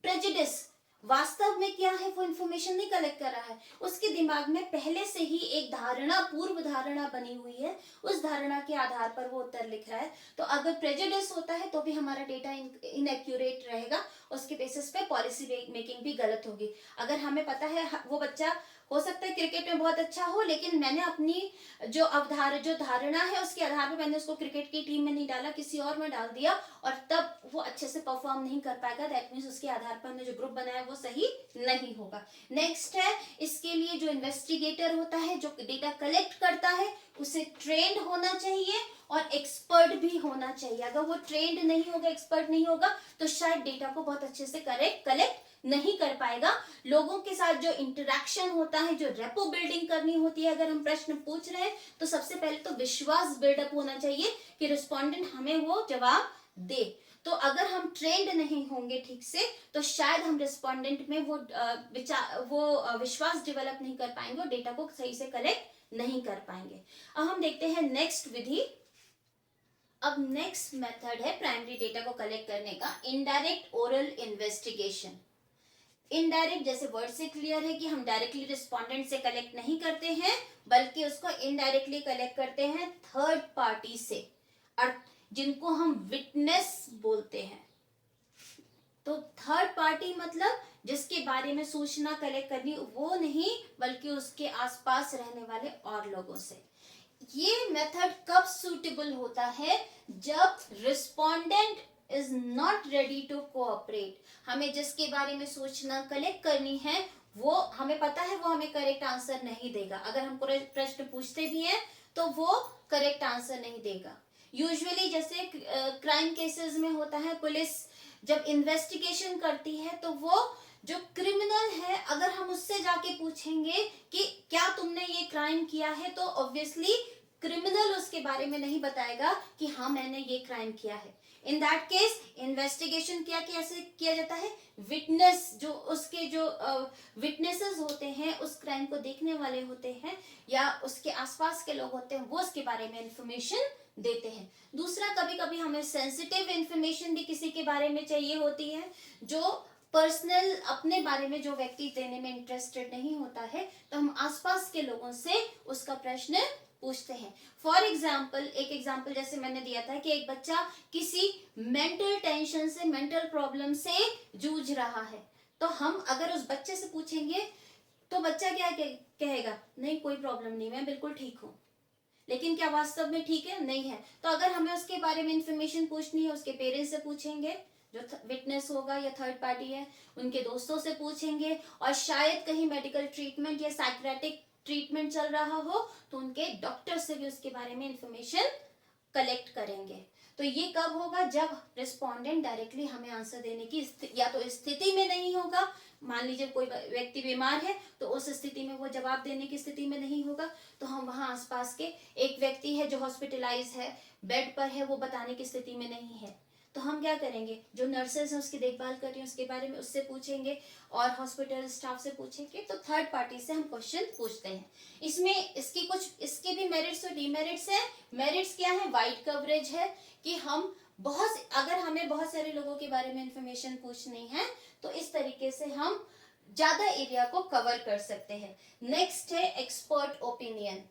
प्रेजुडिस, वास्तव में क्या है, वो इंफॉर्मेशन नहीं कलेक्ट कर रहा है, उसके दिमाग में पहले से ही एक धारणा, पूर्व धारणा बनी हुई है, उस धारणा के आधार पर वो उत्तर लिख रहा है। तो अगर प्रेजुडिस होता है तो भी हमारा डेटा इनएक्यूरेट रहेगा, उसके बेसिस पे पॉलिसी मेकिंग भी गलत होगी। अगर हमें पता है वो बच्चा हो सकता है क्रिकेट में बहुत अच्छा हो, लेकिन मैंने अपनी जो धारणा है उसके आधार पर मैंने उसको क्रिकेट की टीम में नहीं डाला, किसी और में डाल दिया, और तब वो अच्छे से परफॉर्म नहीं कर पाएगा। दैट मीन्स उसके आधार पर हमने जो ग्रुप बनाया वो सही नहीं होगा। नेक्स्ट है, इसके लिए जो इन्वेस्टिगेटर होता है, जो डेटा कलेक्ट करता है, उसे ट्रेंड होना चाहिए और एक्सपर्ट भी होना चाहिए। अगर वो ट्रेंड नहीं होगा, एक्सपर्ट नहीं होगा, तो शायद डेटा को बहुत अच्छे से कलेक्ट नहीं कर पाएगा। लोगों के साथ जो इंटरेक्शन होता है, जो रेपो बिल्डिंग करनी होती है, अगर हम प्रश्न पूछ रहे हैं तो सबसे पहले तो विश्वास बिल्डअप होना चाहिए कि रिस्पोंडेंट हमें वो जवाब दे। तो अगर हम ट्रेंड नहीं होंगे ठीक से, तो शायद हम रिस्पोंडेंट में वो विश्वास डेवलप नहीं कर पाएंगे और डेटा को सही से कलेक्ट नहीं कर पाएंगे। अब हम देखते हैं नेक्स्ट विधि। अब नेक्स्ट मेथड है प्राइमरी डेटा को कलेक्ट करने का, इनडायरेक्ट ओरल इन्वेस्टिगेशन। इनडायरेक्ट जैसे वर्ड से क्लियर है कि हम डायरेक्टली रिस्पोंडेंट से कलेक्ट नहीं करते हैं, बल्कि उसको इनडायरेक्टली कलेक्ट करते हैं थर्ड पार्टी से, और जिनको हम विटनेस बोलते हैं। तो थर्ड पार्टी मतलब जिसके बारे में सूचना कलेक्ट करनी, वो नहीं, बल्कि उसके आसपास रहने वाले और लोगों से। ये मेथड कब सूटेबल होता है, जब respondent is not ready to cooperate. हमें जिसके बारे में सूचना कलेक्ट करनी है, वो हमें पता है वो हमें करेक्ट आंसर नहीं देगा। अगर हम प्रश्न पूछते भी हैं तो वो करेक्ट आंसर नहीं देगा। यूजुअली जैसे क्राइम केसेस में होता है, पुलिस जब इन्वेस्टिगेशन करती है तो वो जो क्रिमिनल है, अगर हम उससे जाके पूछेंगे कि क्या तुमने ये क्राइम किया है, तो ऑब्वियसली क्रिमिनल उसके बारे में नहीं बताएगा कि हाँ मैंने ये क्राइम किया है। इन दैट केस इन्वेस्टिगेशन कैसे किया जाता है, विटनेस जो उसके जो विटनेसेस होते हैं, उस क्राइम को देखने वाले होते हैं या उसके आसपास के लोग होते हैं, वो उसके बारे में इंफॉर्मेशन देते हैं। दूसरा, कभी कभी हमें सेंसिटिव इंफॉर्मेशन भी किसी के बारे में चाहिए होती है, जो पर्सनल अपने बारे में जो व्यक्ति देने में इंटरेस्टेड नहीं होता है, तो हम आसपास के लोगों से उसका प्रश्न पूछते हैं। फॉर एग्जाम्पल, एक एग्जाम्पल जैसे मैंने दिया था कि एक बच्चा किसी मेंटल टेंशन से, मेंटल प्रॉब्लम से जूझ रहा है, तो हम अगर उस बच्चे से पूछेंगे तो बच्चा क्या कहेगा, नहीं कोई प्रॉब्लम नहीं, मैं बिल्कुल ठीक हूँ। लेकिन क्या वास्तव में ठीक है? नहीं है। तो अगर हमें उसके बारे में इंफॉर्मेशन पूछनी है, उसके पेरेंट्स से पूछेंगे जो विटनेस होगा या थर्ड पार्टी है, उनके दोस्तों से पूछेंगे, और शायद कहीं मेडिकल ट्रीटमेंट या साइकियाट्रिक ट्रीटमेंट चल रहा हो तो उनके डॉक्टर से भी उसके बारे में इंफॉर्मेशन कलेक्ट करेंगे। तो ये कब होगा, जब रिस्पोंडेंट डायरेक्टली हमें आंसर देने की या तो स्थिति में नहीं होगा, मान लीजिए कोई व्यक्ति बीमार है तो उस स्थिति में वो जवाब देने की स्थिति में नहीं होगा, तो हम वहां आसपास के एक व्यक्ति है जो हॉस्पिटलाइज है, बेड पर है, वो बताने की स्थिति में नहीं है, तो हम क्या करेंगे, जो नर्सेज हैं उसकी देखभाल कर रही हैं उसके बारे में उससे पूछेंगे और हॉस्पिटल स्टाफ से पूछेंगे, तो थर्ड पार्टी से हम क्वेश्चन पूछते हैं। इसमें इसके भी मेरिट्स और डिमेरिट्स हैं। मेरिट्स क्या है, वाइड कवरेज है कि हम अगर हमें बहुत सारे लोगों के बारे में इंफॉर्मेशन पूछनी है तो इस तरीके से हम ज्यादा एरिया को कवर कर सकते हैं। नेक्स्ट है एक्सपर्ट ओपिनियन।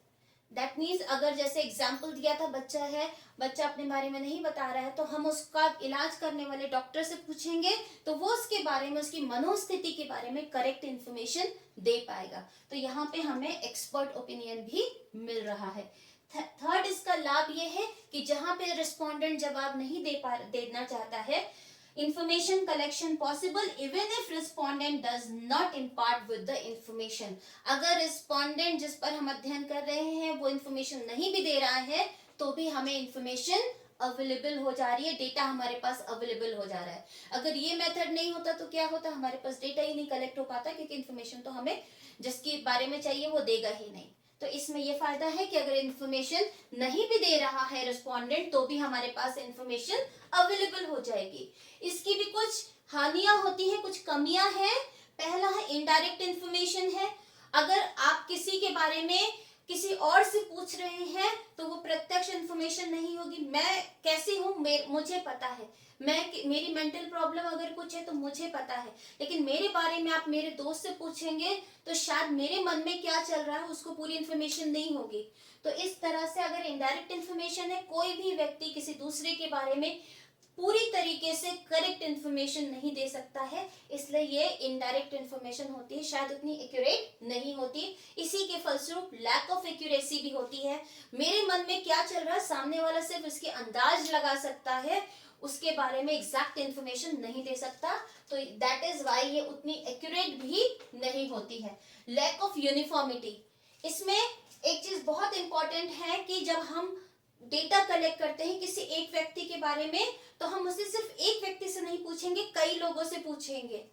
दैट मीन्स अगर जैसे एग्जाम्पल दिया था, बच्चा अपने बारे में नहीं बता रहा है तो हम उसका इलाज करने वाले डॉक्टर से पूछेंगे तो वो उसके बारे में, उसकी मनोस्थिति के बारे में करेक्ट इंफॉर्मेशन दे पाएगा। तो यहाँ पे हमें एक्सपर्ट ओपिनियन भी मिल रहा है। थर्ड इसका लाभ ये है कि जहां पे रिस्पोंडेंट जवाब नहीं देना चाहता है, information collection possible even if respondent does not impart with the information। अगर रिस्पोंडेंट जिस पर हम अध्ययन कर रहे हैं वो इंफॉर्मेशन नहीं भी दे रहा है तो भी हमें इंफॉर्मेशन अवेलेबल हो जा रही है, डेटा हमारे पास अवेलेबल हो जा रहा है। अगर ये मेथड नहीं होता तो क्या होता, हमारे पास डेटा ही नहीं कलेक्ट हो पाता, क्योंकि इंफॉर्मेशन तो हमें जिसके बारे में चाहिए वो देगा ही नहीं। तो इसमें ये फायदा है कि अगर इंफॉर्मेशन नहीं भी दे रहा है रिस्पोंडेंट तो भी हमारे पास इंफॉर्मेशन अवेलेबल हो जाएगी। इसकी भी कुछ हानियां होती है, कुछ कमियां हैं। पहला है इनडायरेक्ट इंफॉर्मेशन है। अगर आप किसी के बारे में किसी और से पूछ रहे हैं तो वो प्रत्यक्ष इंफॉर्मेशन नहीं होगी। मैं कैसी हूँ मुझे पता है, मेरी मेंटल प्रॉब्लम अगर कुछ है तो मुझे पता है, लेकिन मेरे बारे में आप मेरे दोस्त से पूछेंगे तो शायद मेरे मन में क्या चल रहा है उसको पूरी इंफॉर्मेशन नहीं होगी। तो इस तरह से अगर इनडायरेक्ट इंफॉर्मेशन है, कोई भी व्यक्ति किसी दूसरे के बारे में पूरी तरीके से करेक्ट इंफॉर्मेशन नहीं दे सकता है, इसलिए ये इनडायरेक्ट इंफॉर्मेशन होती है, शायद उतनी एक्यूरेट नहीं होती। इसी के फलस्वरूप लैक ऑफ एक्यूरेसी भी होती है। मेरे मन में क्या चल रहा है सामने वाला सिर्फ इसके अंदाज लगा सकता है, उसके बारे में एग्जैक्ट इंफॉर्मेशन नहीं दे सकता, तो दैट इज व्हाई ये उतनी एक्यूरेट भी नहीं होती है। लैक ऑफ यूनिफॉर्मिटी, इसमें एक चीज बहुत इंपॉर्टेंट है कि जब हम डेटा कलेक्ट करते हैं किसी एक व्यक्ति के बारे में तो हम उसे सिर्फ एक व्यक्ति से नहीं पूछेंगे, कई लोगों से पूछेंगे।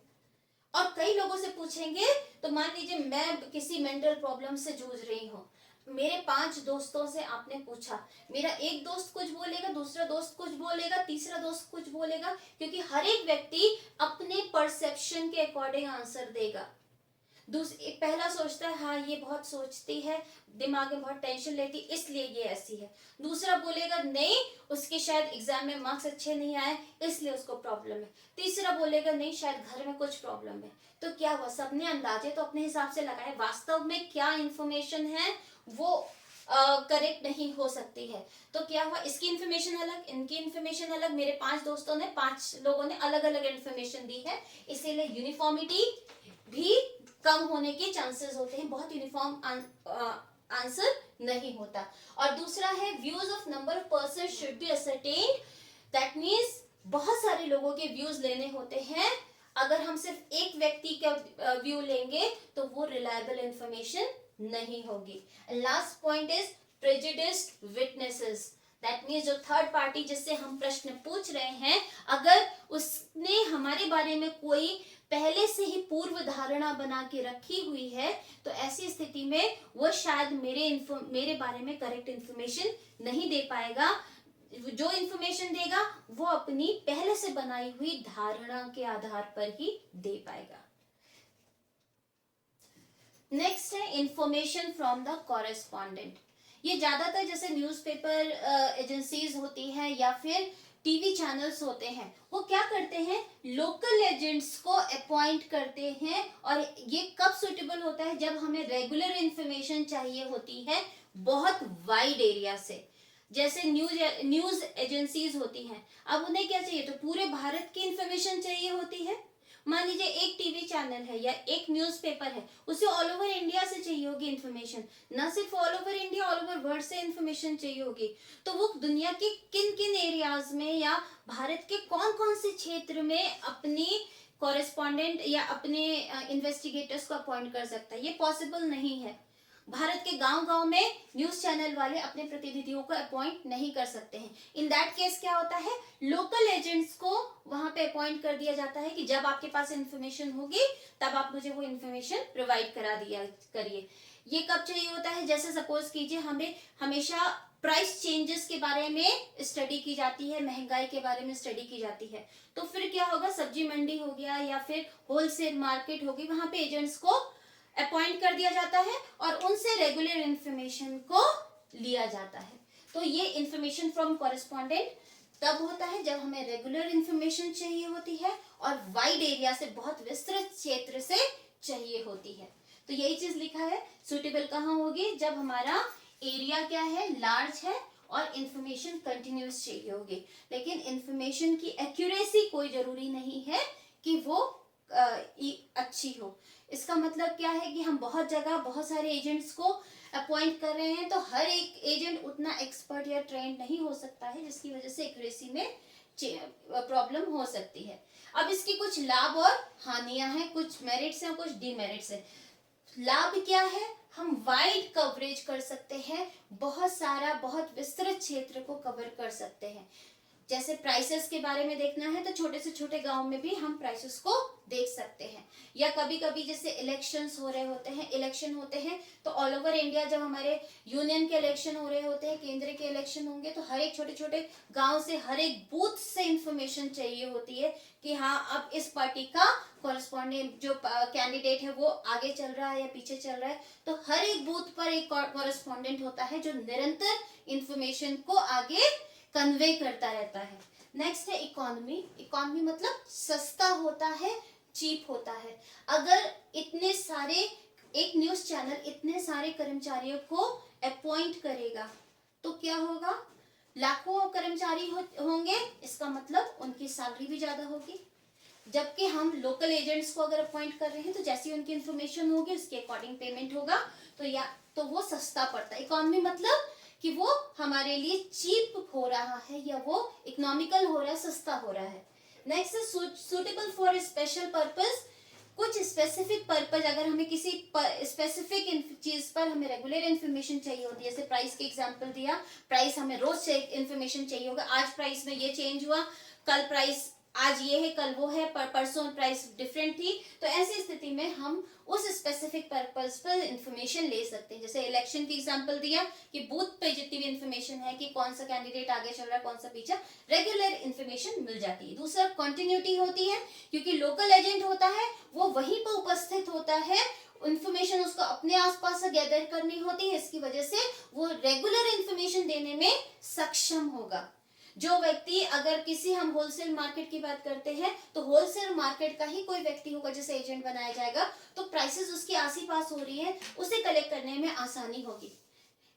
और कई लोगों से पूछेंगे तो मान लीजिए मैं किसी मेंटल प्रॉब्लम से जूझ रही हूँ, मेरे 5 दोस्तों से आपने पूछा, मेरा एक दोस्त कुछ बोलेगा, दूसरा दोस्त कुछ बोलेगा, तीसरा दोस्त कुछ बोलेगा, क्योंकि हर एक व्यक्ति अपने परसेप्शन के अकॉर्डिंग आंसर देगा। पहला सोचता है हाँ ये बहुत सोचती है, दिमाग में बहुत टेंशन लेती इसलिए ये ऐसी है। दूसरा बोलेगा नहीं उसके शायद एग्जाम में मार्क्स अच्छे नहीं आए इसलिए उसको प्रॉब्लम है। तीसरा बोलेगा नहीं शायद घर में कुछ प्रॉब्लम है। तो क्या हुआ, सबने अंदाजे तो अपने हिसाब से लगाए, वास्तव में क्या इंफॉर्मेशन है वो करेक्ट नहीं हो सकती है। तो क्या हुआ, इसकी इंफॉर्मेशन अलग, इनकी इंफॉर्मेशन अलग, मेरे 5 दोस्तों ने 5 लोगों ने अलग अलग इंफॉर्मेशन दी है, इसीलिए यूनिफॉर्मिटी भी कम होने के चांसेस होते हैं, बहुत यूनिफॉर्म आंसर नहीं होता। और दूसरा है views of number of person should be ascertained. That means बहुत सारे लोगों के व्यूज लेने होते हैं, अगर हम सिर्फ एक व्यक्ति का व्यू लेंगे तो वो रिलायबल इंफॉर्मेशन नहीं होगी। Last point is prejudiced witnesses. That means जो थर्ड पार्टी जिससे हम प्रश्न पूछ रहे हैं, अगर उसने हमारे बारे में कोई पहले से ही पूर्व धारणा बना के रखी हुई है तो ऐसी स्थिति में वो शायद मेरे बारे में करेक्ट इंफॉर्मेशन नहीं दे पाएगा। जो इंफॉर्मेशन देगा वो अपनी पहले से बनाई हुई धारणा के आधार पर ही दे पाएगा। नेक्स्ट है इंफॉर्मेशन फ्रॉम द कॉरेस्पॉन्डेंट। ये ज्यादातर जैसे न्यूज़पेपर एजेंसीज होती हैं या फिर टीवी चैनल्स होते हैं, वो क्या करते हैं, लोकल एजेंट्स को अपॉइंट करते हैं। और ये कब सुटेबल होता है, जब हमें रेगुलर इंफॉर्मेशन चाहिए होती है बहुत वाइड एरिया से। जैसे न्यूज एजेंसीज होती हैं, अब उन्हें क्या चाहिए, तो पूरे भारत की इंफॉर्मेशन चाहिए होती है। मान लीजिए एक टीवी चैनल है या एक न्यूज़पेपर है, उसे ऑल ओवर इंडिया से चाहिए होगी इंफॉर्मेशन, ना सिर्फ all over India, all over world से इंफॉर्मेशन चाहिए होगी। तो वो दुनिया के किन किन एरियाज में या भारत के कौन कौन से क्षेत्र में अपनी कॉरेस्पॉन्डेंट या अपने इन्वेस्टिगेटर्स को अपॉइंट कर सकता है, ये पॉसिबल नहीं है। भारत के गांव-गांव में न्यूज चैनल वाले अपने प्रतिनिधियों को अपॉइंट नहीं कर सकते हैं। इन दैट केस क्या होता है, लोकल एजेंट्स को वहां पे अपॉइंट कर दिया जाता है कि जब आपके पास इंफॉर्मेशन होगी तब आप मुझे वो इंफॉर्मेशन प्रोवाइड करा दिया करिए। ये कब चाहिए होता है, जैसे सपोज कीजिए हमें हमेशा प्राइस चेंजेस के बारे में स्टडी की जाती है, महंगाई के बारे में स्टडी की जाती है, तो फिर क्या होगा, सब्जी मंडी हो गया या फिर होलसेल मार्केट होगी, वहां पे एजेंट्स को अपॉइंट कर दिया जाता है और उनसे रेगुलर इंफॉर्मेशन को लिया जाता है। तो ये इंफॉर्मेशन फ्रॉम कॉरेस्पॉन्डेंट तब होता है जब हमें रेगुलर इंफॉर्मेशन चाहिए होती है और वाइड एरिया से, बहुत विस्तृत क्षेत्र से चाहिए होती है। तो यही चीज लिखा है, सुटेबल कहाँ होगी, जब हमारा एरिया क्या है, लार्ज है और इंफॉर्मेशन कंटिन्यूस चाहिए होगी। लेकिन इंफॉर्मेशन की एक्यूरेसी कोई जरूरी नहीं है कि वो अच्छी हो। इसका मतलब क्या है कि हम बहुत जगह बहुत सारे एजेंट्स को अपॉइंट कर रहे हैं, तो हर एक एजेंट उतना एक्सपर्ट या ट्रेंड नहीं हो सकता है, जिसकी वजह से एक्यूरेसी में प्रॉब्लम हो सकती है। अब इसकी कुछ लाभ और हानियां हैं, कुछ मेरिट्स हैं, कुछ डीमेरिट्स हैं। लाभ क्या है, हम वाइड कवरेज कर सकते हैं, बहुत सारा बहुत विस्तृत क्षेत्र को कवर कर सकते हैं। जैसे प्राइसेस के बारे में देखना है तो छोटे से छोटे गांव में भी हम प्राइसेस को देख सकते हैं, या कभी कभी जैसे इलेक्शंस हो रहे होते हैं, इलेक्शन होते हैं तो ऑल ओवर इंडिया जब हमारे यूनियन के इलेक्शन हो रहे होते हैं, केंद्र के इलेक्शन होंगे, तो हर एक छोटे छोटे गांव से, हर एक बूथ से इंफॉर्मेशन चाहिए होती है कि हाँ अब इस पार्टी का कॉरेस्पॉन्डेंट जो कैंडिडेट है वो आगे चल रहा है या पीछे चल रहा है। तो हर एक बूथ पर एक कॉरेस्पॉन्डेंट होता है जो निरंतर इंफॉर्मेशन को आगे कन्वे करता रहता है। नेक्स्ट है इकोनॉमी। इकोनॉमी मतलब सस्ता होता है, चीप होता है। अगर इतने सारे, एक न्यूज चैनल इतने सारे कर्मचारियों को अपॉइंट करेगा तो क्या होगा, लाखों कर्मचारी होंगे, इसका मतलब उनकी सैलरी भी ज्यादा होगी। जबकि हम लोकल एजेंट्स को अगर अपॉइंट कर रहे हैं तो जैसी उनकी इंफॉर्मेशन होगी उसके अकॉर्डिंग पेमेंट होगा, तो या तो वो सस्ता पड़ता है। इकोनॉमी मतलब कि वो हमारे लिए चीप हो रहा है या वो इकोनॉमिकल हो रहा है, सस्ता हो रहा है। नेक्स्ट है सुटेबल फॉर स्पेशल पर्पस। कुछ स्पेसिफिक पर्पस, अगर हमें किसी स्पेसिफिक चीज पर हमें रेगुलर इंफॉर्मेशन चाहिए होती है, जैसे प्राइस के एग्जांपल दिया, प्राइस हमें रोज इंफॉर्मेशन चाहिए होगा, आज प्राइस में ये चेंज हुआ, कल प्राइस आज ये है कल वो है, परसों प्राइस डिफरेंट थी, तो ऐसी स्थिति में हम उस स्पेसिफिक पर्पस पर इंफॉर्मेशन ले सकते हैं। जैसे इलेक्शन की एग्जांपल दिया कि बूथ पे जितनी भी इंफॉर्मेशन है कि कौन सा कैंडिडेट आगे चल रहा है, कौन सा पीछे, रेगुलर इंफॉर्मेशन मिल जाती है। दूसरा कंटिन्यूटी होती है, क्योंकि लोकल एजेंट होता है वो वहीं पर उपस्थित होता है, इंफॉर्मेशन उसको अपने आसपास से गैदर करनी होती है, इसकी वजह से वो रेगुलर इंफॉर्मेशन देने में सक्षम होगा। जो व्यक्ति, अगर किसी हम होलसेल मार्केट की बात करते हैं तो होलसेल मार्केट का ही कोई व्यक्ति होगा जिसे एजेंट बनाया जाएगा, तो प्राइसेस उसकी आसी पास हो रही है, उसे कलेक्ट करने में आसानी होगी।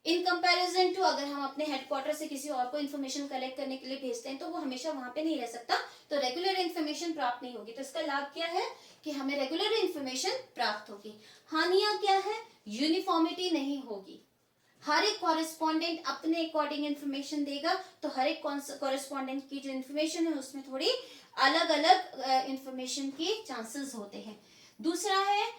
इन कंपैरिजन टू अगर हम अपने हेडक्वार्टर से किसी और को इन्फॉर्मेशन कलेक्ट करने के लिए भेजते हैं तो वो हमेशा वहां पे नहीं रह सकता, तो रेगुलर इन्फॉर्मेशन प्राप्त नहीं होगी। तो इसका लाभ क्या है कि हमें रेगुलर इन्फॉर्मेशन प्राप्त होगी। हानियां क्या है, यूनिफॉर्मिटी नहीं होगी, हर एक कॉरेस्पॉन्डेंट अपने अकॉर्डिंग इंफॉर्मेशन देगा, तो हर एक कॉरेस्पॉन्डेंट की जो इंफॉर्मेशन है उसमें थोड़ी अलग अलग इंफॉर्मेशन के चांसेस होते हैं। दूसरा है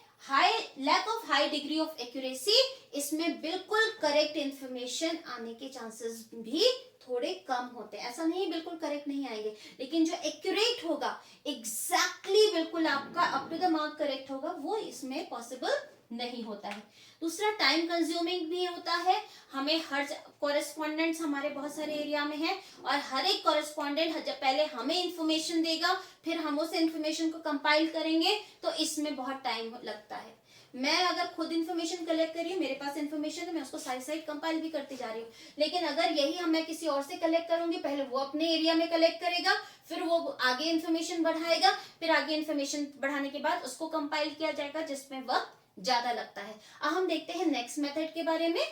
lack of high degree of accuracy. इसमें बिल्कुल करेक्ट इंफॉर्मेशन आने के चांसेस भी थोड़े कम होते हैं। ऐसा नहीं बिल्कुल करेक्ट नहीं आएंगे, लेकिन जो एक्यूरेट होगा, एग्जैक्टली बिल्कुल आपका up to the mark correct होगा, वो इसमें पॉसिबल नहीं होता है। दूसरा टाइम कंज्यूमिंग भी होता है, हमें हर कॉरेस्पॉन्डेंट्स हमारे बहुत सारे एरिया में है और हर एक कॉरेस्पॉन्डेंट पहले हमें इंफॉर्मेशन देगा, फिर हम उस इंफॉर्मेशन को कंपाइल करेंगे, तो इसमें बहुत टाइम लगता है। मैं अगर खुद इंफॉर्मेशन कलेक्ट कर रही हूँ, मेरे पास इंफॉर्मेशन है, मैं उसको साइड साइड कंपाइल भी करती जा रही हूँ, लेकिन अगर यही मैं किसी और से कलेक्ट करूंगी, पहले वो अपने एरिया में कलेक्ट करेगा, फिर वो आगे इंफॉर्मेशन बढ़ाएगा, फिर आगे इंफॉर्मेशन बढ़ाने के बाद उसको कंपाइल किया जाएगा, जिसमें वक्त ज्यादा लगता है। अब हम देखते हैं नेक्स्ट मेथड के बारे में।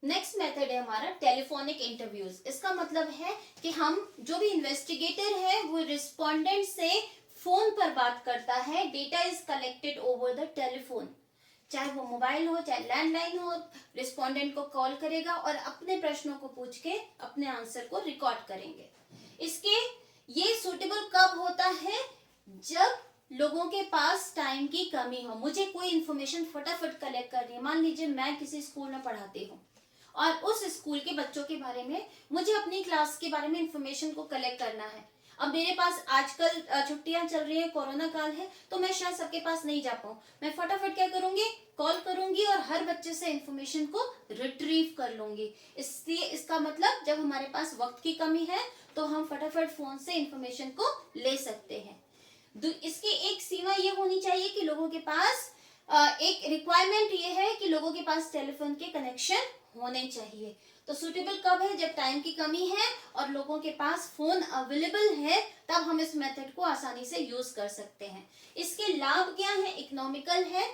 नेक्स्ट मेथड है हमारा टेलीफोनिक इंटरव्यूज। इसका मतलब है कि हम जो भी इन्वेस्टिगेटर है वो रिस्पोंडेंट से फोन पर बात करता है, data is collected over the telephone, चाहे वो मोबाइल हो चाहे लैंडलाइन हो, रिस्पोंडेंट को कॉल करेगा और अपने प्रश्नों को पूछ के अपने आंसर को रिकॉर्ड करेंगे। इसके ये सुटेबल कब होता है, जब लोगों के पास टाइम की कमी हो, मुझे कोई इन्फॉर्मेशन फटाफट कलेक्ट करनी है। मान लीजिए मैं किसी स्कूल में पढ़ाती हूँ और उस स्कूल के बच्चों के बारे में मुझे अपनी क्लास के बारे में इंफॉर्मेशन को कलेक्ट करना है। अब मेरे पास आजकल छुट्टियां चल रही है, कोरोना काल है, तो मैं शायद सबके पास नहीं जा पाऊँ। मैं फटाफट क्या करूंगी, कॉल करूंगी और हर बच्चे से इंफॉर्मेशन को रिट्रीव कर लूंगी। इसलिए इसका मतलब जब हमारे पास वक्त की कमी है तो हम फटाफट फोन से इंफॉर्मेशन को ले सकते हैं। इसकी एक सीमा ये होनी चाहिए कि लोगों के पास एक रिक्वायरमेंट ये है कि लोगों के पास टेलीफोन के कनेक्शन होने चाहिए। तो सुटेबल कब है, जब टाइम की कमी है और लोगों के पास फोन अवेलेबल है, तब हम इस मेथड को आसानी से यूज कर सकते हैं। इसके लाभ क्या है, इकोनॉमिकल है,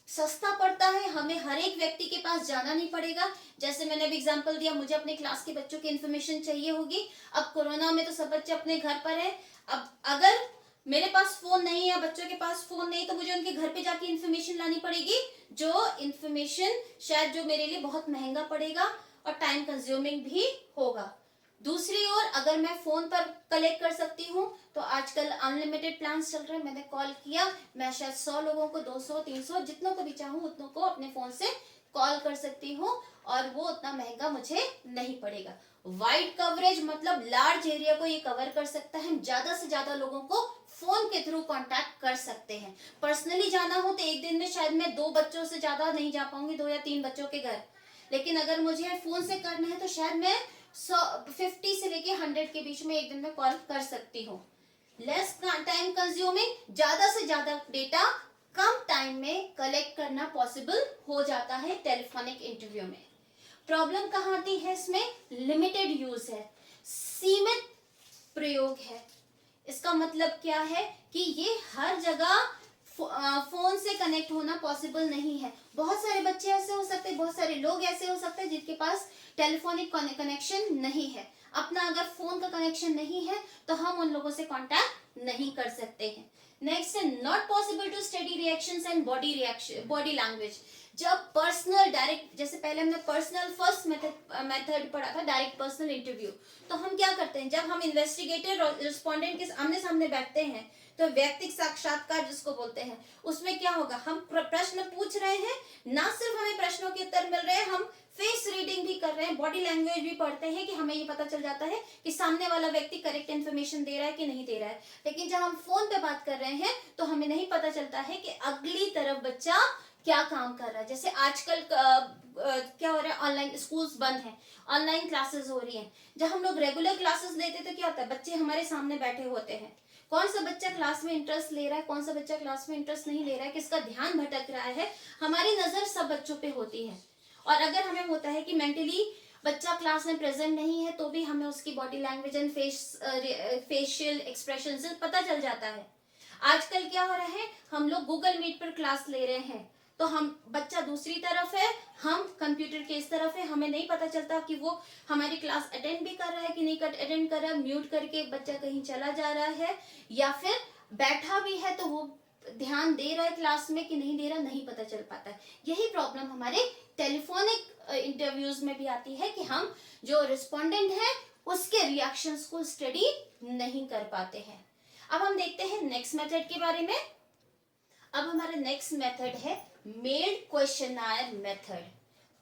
सस्ता पड़ता है, हमें हर एक व्यक्ति के पास जाना नहीं पड़ेगा। जैसे मैंने अभी एग्जांपल दिया, मुझे अपने क्लास के बच्चों की इन्फॉर्मेशन चाहिए होगी। अब कोरोना में तो सब बच्चे अपने घर पर हैं। अब अगर मेरे पास फोन नहीं है, बच्चों के पास फोन नहीं, तो मुझे उनके घर पे जाके इन्फॉर्मेशन लानी पड़ेगी, जो इन्फॉर्मेशन शायद जो मेरे लिए बहुत महंगा पड़ेगा और टाइम कंज्यूमिंग भी होगा। दूसरी ओर अगर मैं फोन पर कलेक्ट कर सकती हूँ तो आजकल अनलिमिटेड प्लान्स चल रहे हैं। मैंने कॉल किया, मैं शायद 100 लोगों को, 200 300 जितनों को भी चाहूँ उतनों को अपने फोन से कॉल कर सकती हूँ और वो उतना महंगा मुझे नहीं पड़ेगा। वाइड कवरेज मतलब लार्ज एरिया को ये कवर कर सकता है, हम ज्यादा से ज्यादा लोगों को फोन के थ्रू कांटेक्ट कर सकते हैं। पर्सनली जाना हो तो एक दिन में शायद मैं 2 बच्चों से ज्यादा नहीं जा पाऊंगी, 2 या 3 बच्चों के घर, लेकिन अगर मुझे फोन से करना है तो शायद मैं 50 से लेके 100 के बीच में एक दिन में कॉल कर सकती हूँ। लेस टाइम कंज्यूमिंग, ज्यादा से ज्यादा डेटा कम टाइम में कलेक्ट करना पॉसिबल हो जाता है टेलीफोनिक इंटरव्यू में। प्रॉब्लम कहाँ आती है इसमें, लिमिटेड यूज है, सीमित प्रयोग है। इसका मतलब क्या है कि ये हर जगह फोन से कनेक्ट होना पॉसिबल नहीं है। बहुत सारे बच्चे ऐसे हो सकते हैं, बहुत सारे लोग ऐसे हो सकते हैं जिनके पास टेलीफोनिक कनेक्शन नहीं है। अपना अगर फोन का कनेक्शन नहीं है तो हम उन लोगों से कांटेक्ट नहीं कर सकते हैं। नेक्स्ट है not possible to study reactions and body language. जब पर्सनल डायरेक्ट, जैसे पहले हमने पर्सनल फर्स्ट मेथड पढ़ा था, डायरेक्ट पर्सनल इंटरव्यू, तो हम क्या करते हैं, जब हम इन्वेस्टिगेटर और रिस्पोंडेंट के आमने सामने बैठते हैं तो व्यक्तिगत साक्षात्कार जिसको बोलते हैं, उसमें क्या होगा, हम प्रश्न पूछ रहे हैं, ना सिर्फ हमें प्रश्नों के उत्तर मिल रहे हैं, हम फेस रीडिंग भी कर रहे हैं, बॉडी लैंग्वेज भी पढ़ते हैं कि हमें ये पता चल जाता है कि सामने वाला व्यक्ति करेक्ट इन्फॉर्मेशन दे रहा है कि नहीं दे रहा है। लेकिन जब हम फोन पे बात कर रहे हैं तो हमें नहीं पता चलता है कि अगली तरफ बच्चा क्या काम कर रहा है। जैसे आजकल क्या हो रहा है, ऑनलाइन स्कूल्स बंद हैं, ऑनलाइन क्लासेस हो रही हैं। जब हम लोग रेगुलर क्लासेस लेते तो क्या होता है, बच्चे हमारे सामने बैठे होते हैं, कौन सा बच्चा क्लास में इंटरेस्ट ले रहा है, कौन सा बच्चा क्लास में इंटरेस्ट नहीं ले रहा है, किसका ध्यान भटक रहा है, हमारी नजर सब बच्चों पे होती है। और अगर हमें होता है कि मेंटली बच्चा क्लास में प्रेजेंट नहीं है तो भी हमें उसकी body language and facial expression से पता चल जाता है। आजकल क्या हो रहा है, हम लोग गूगल मीट पर क्लास ले रहे हैं तो हम, बच्चा दूसरी तरफ है, हम कंप्यूटर के इस तरफ है, हमें नहीं पता चलता कि वो हमारी क्लास अटेंड भी कर रहा है कि नहीं अटेंड कर रहा है, म्यूट करके बच्चा कहीं चला जा रहा है, या फिर बैठा भी है तो वो ध्यान दे रहा है क्लास में कि नहीं दे रहा, नहीं पता चल पाता है। यही प्रॉब्लम हमारे टेलीफोनिक इंटरव्यूज में भी आती है कि हम जो रिस्पोंडेंट है उसके रिएक्शंस को स्टडी नहीं कर पाते हैं। अब हम देखते हैं नेक्स्ट मेथड के बारे में। अब हमारा नेक्स्ट मेथड है mailed questionnaire method.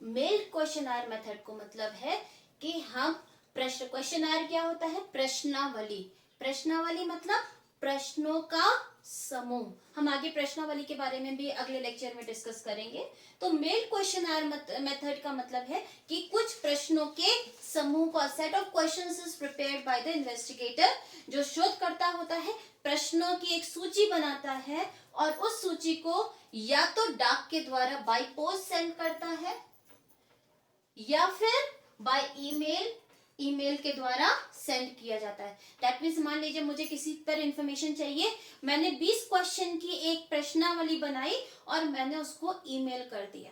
Mailed questionnaire method को मतलब है कि हम प्रश्न, क्वेश्चनर क्या होता है, प्रश्नावली, प्रश्नावली मतलब प्रश्नों का समूह। हम आगे प्रश्नावली के बारे में भी अगले लेक्चर में डिस्कस करेंगे। तो मेल्ड क्वेश्चनर मेथड का मतलब है कि कुछ प्रश्नों के समूह को, set of questions is prepared by the investigator. जो शोधकर्ता होता है प्रश्नों की एक सूची बनाता है और उस सूची को या तो डाक के द्वारा बाय पोस्ट सेंड करता है या फिर बाय ईमेल के द्वारा सेंड किया जाता है। दैट मीन्स मान लीजिए मुझे किसी पर इंफॉर्मेशन चाहिए, मैंने 20 क्वेश्चन की एक प्रश्नावली बनाई और मैंने उसको ईमेल कर दिया,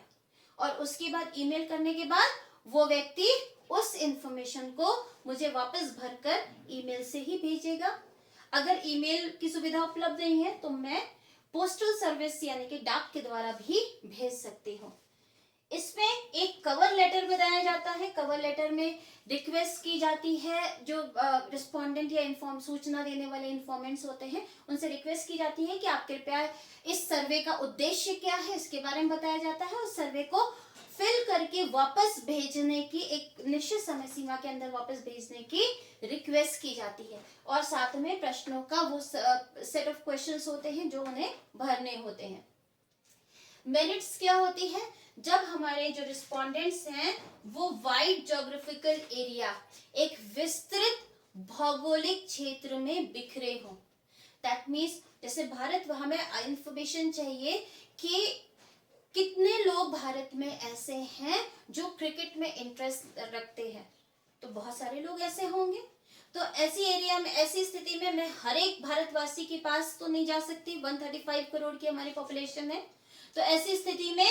और उसके बाद ईमेल करने के बाद वो व्यक्ति उस इंफॉर्मेशन को मुझे वापस भरकर ईमेल से ही भेजेगा। अगर ईमेल की सुविधा उपलब्ध नहीं है तो मैं पोस्टल सर्विस यानी कि डाक के द्वारा भी भेज सकती हूँ। इसमें एक कवर लेटर बनाया जाता है। कवर लेटर में रिक्वेस्ट की जाती है, जो रिस्पोंडेंट या इन्फॉर्म सूचना देने वाले इन्फॉर्मेंट्स होते हैं उनसे रिक्वेस्ट की जाती है कि आप कृपया इस सर्वे का उद्देश्य क्या है इसके बारे में बताया जाता है, उस सर्वे को फिल करके वापस भेजने की, एक निश्चित समय सीमा के अंदर वापस भेजने की रिक्वेस्ट की जाती है। और साथ में प्रश्नों का वो सेट ऑफ क्वेश्चंस होते हैं जो उन्हें भरने होते हैं। मिनट्स क्या होती है? जब हमारे जो रिस्पोंडेंट्स हैं वो वाइड ज्योग्राफिकल एरिया, एक विस्तृत भौगोलिक क्षेत्र में बिखरे हों। दैट मीन्स जैसे भारत, हमें इंफॉर्मेशन चाहिए कि कितने लोग भारत में ऐसे हैं जो क्रिकेट में इंटरेस्ट रखते हैं, तो बहुत सारे लोग ऐसे होंगे। तो ऐसी एरिया में, ऐसी स्थिति में मैं हर एक भारतवासी के पास तो नहीं जा सकती। 135 करोड़ की हमारी पॉपुलेशन है, तो ऐसी स्थिति में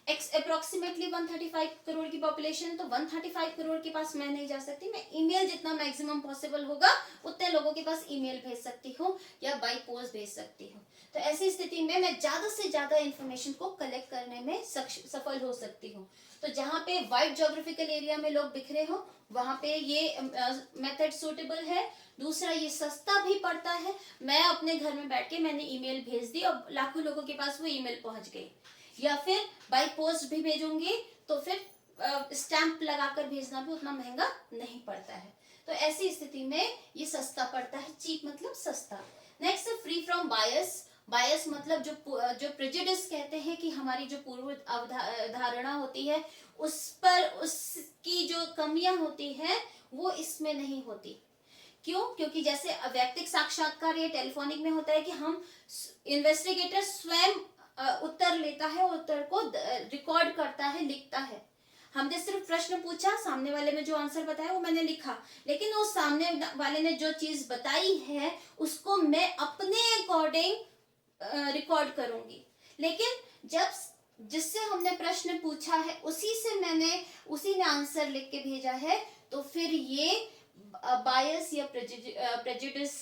अप्रोक्सीमेटली 135 करोड़ की पॉपुलेशन, तो 135 करोड़ के पास मैं नहीं जा सकती। मैं ईमेल जितना मैक्सिमम पॉसिबल होगा उतने लोगों के पास ईमेल भेज सकती हूँ या बाय पोस्ट भेज सकती हूँ। तो ऐसी स्थिति में मैं ज्यादा से ज्यादा इंफॉर्मेशन को कलेक्ट करने में सफल हो सकती हूँ। तो जहाँ पे वाइड ज्योग्राफिकल एरिया में लोग बिखरे हो वहां पे ये मेथड सूटेबल है। दूसरा, ये सस्ता भी पड़ता है। मैं अपने घर में बैठ के मैंने ईमेल भेज दी और लाखों लोगों के पास वो ईमेल पहुंच गई। या फिर बाय पोस्ट भी भेजूंगी तो फिर स्टैंप लगाकर भेजना भी उतना महंगा नहीं पड़ता है। तो ऐसी स्थिति में ये सस्ता पड़ता है। चीप मतलब सस्ता। नेक्स्ट है फ्री फ्रॉम बायस। बायस मतलब जो प्रेजुडिस कहते हैं कि हमारी जो पूर्व धारणा होती है उस पर, उसकी जो कमियां होती है वो इसमें नहीं होती। क्यों? क्योंकि जैसे व्यक्तिगत साक्षात्कार या टेलीफोनिक में होता है कि हम, इन्वेस्टिगेटर स्वयं उत्तर लेता है, उत्तर को रिकॉर्ड करता है, लिखता है। हमने सिर्फ प्रश्न पूछा, सामने वाले में जो आंसर बताया वो मैंने लिखा, लेकिन उस सामने वाले ने जो चीज बताई है उसको मैं अपने अकॉर्डिंग रिकॉर्ड करूंगी। लेकिन जब जिससे हमने प्रश्न पूछा है उसी ने आंसर लिख के भेजा है, तो फिर ये बायस या प्रेजुडिस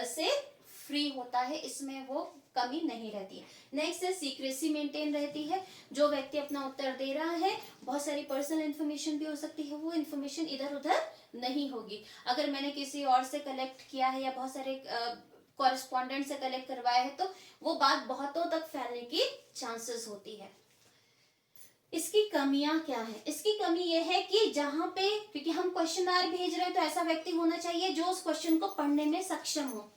से फ्री होता है, इसमें वो कमी नहीं रहती। नेक्स्ट है सीक्रेसी मेंटेन रहती है। जो व्यक्ति अपना उत्तर दे रहा है, बहुत सारी पर्सनल इंफॉर्मेशन भी हो सकती है, वो इंफॉर्मेशन इधर उधर नहीं होगी। अगर मैंने किसी और से कलेक्ट किया है या बहुत सारे कॉरेस्पॉन्डेंट से कलेक्ट करवाया है तो वो बात बहुतों तक फैलने की चांसेस होती है। इसकी कमियां क्या है? इसकी कमी यह है कि जहां पे, क्योंकि हम क्वेश्चन भेज रहे हैं तो ऐसा व्यक्ति होना चाहिए जो उस क्वेश्चन को पढ़ने में सक्षम हो।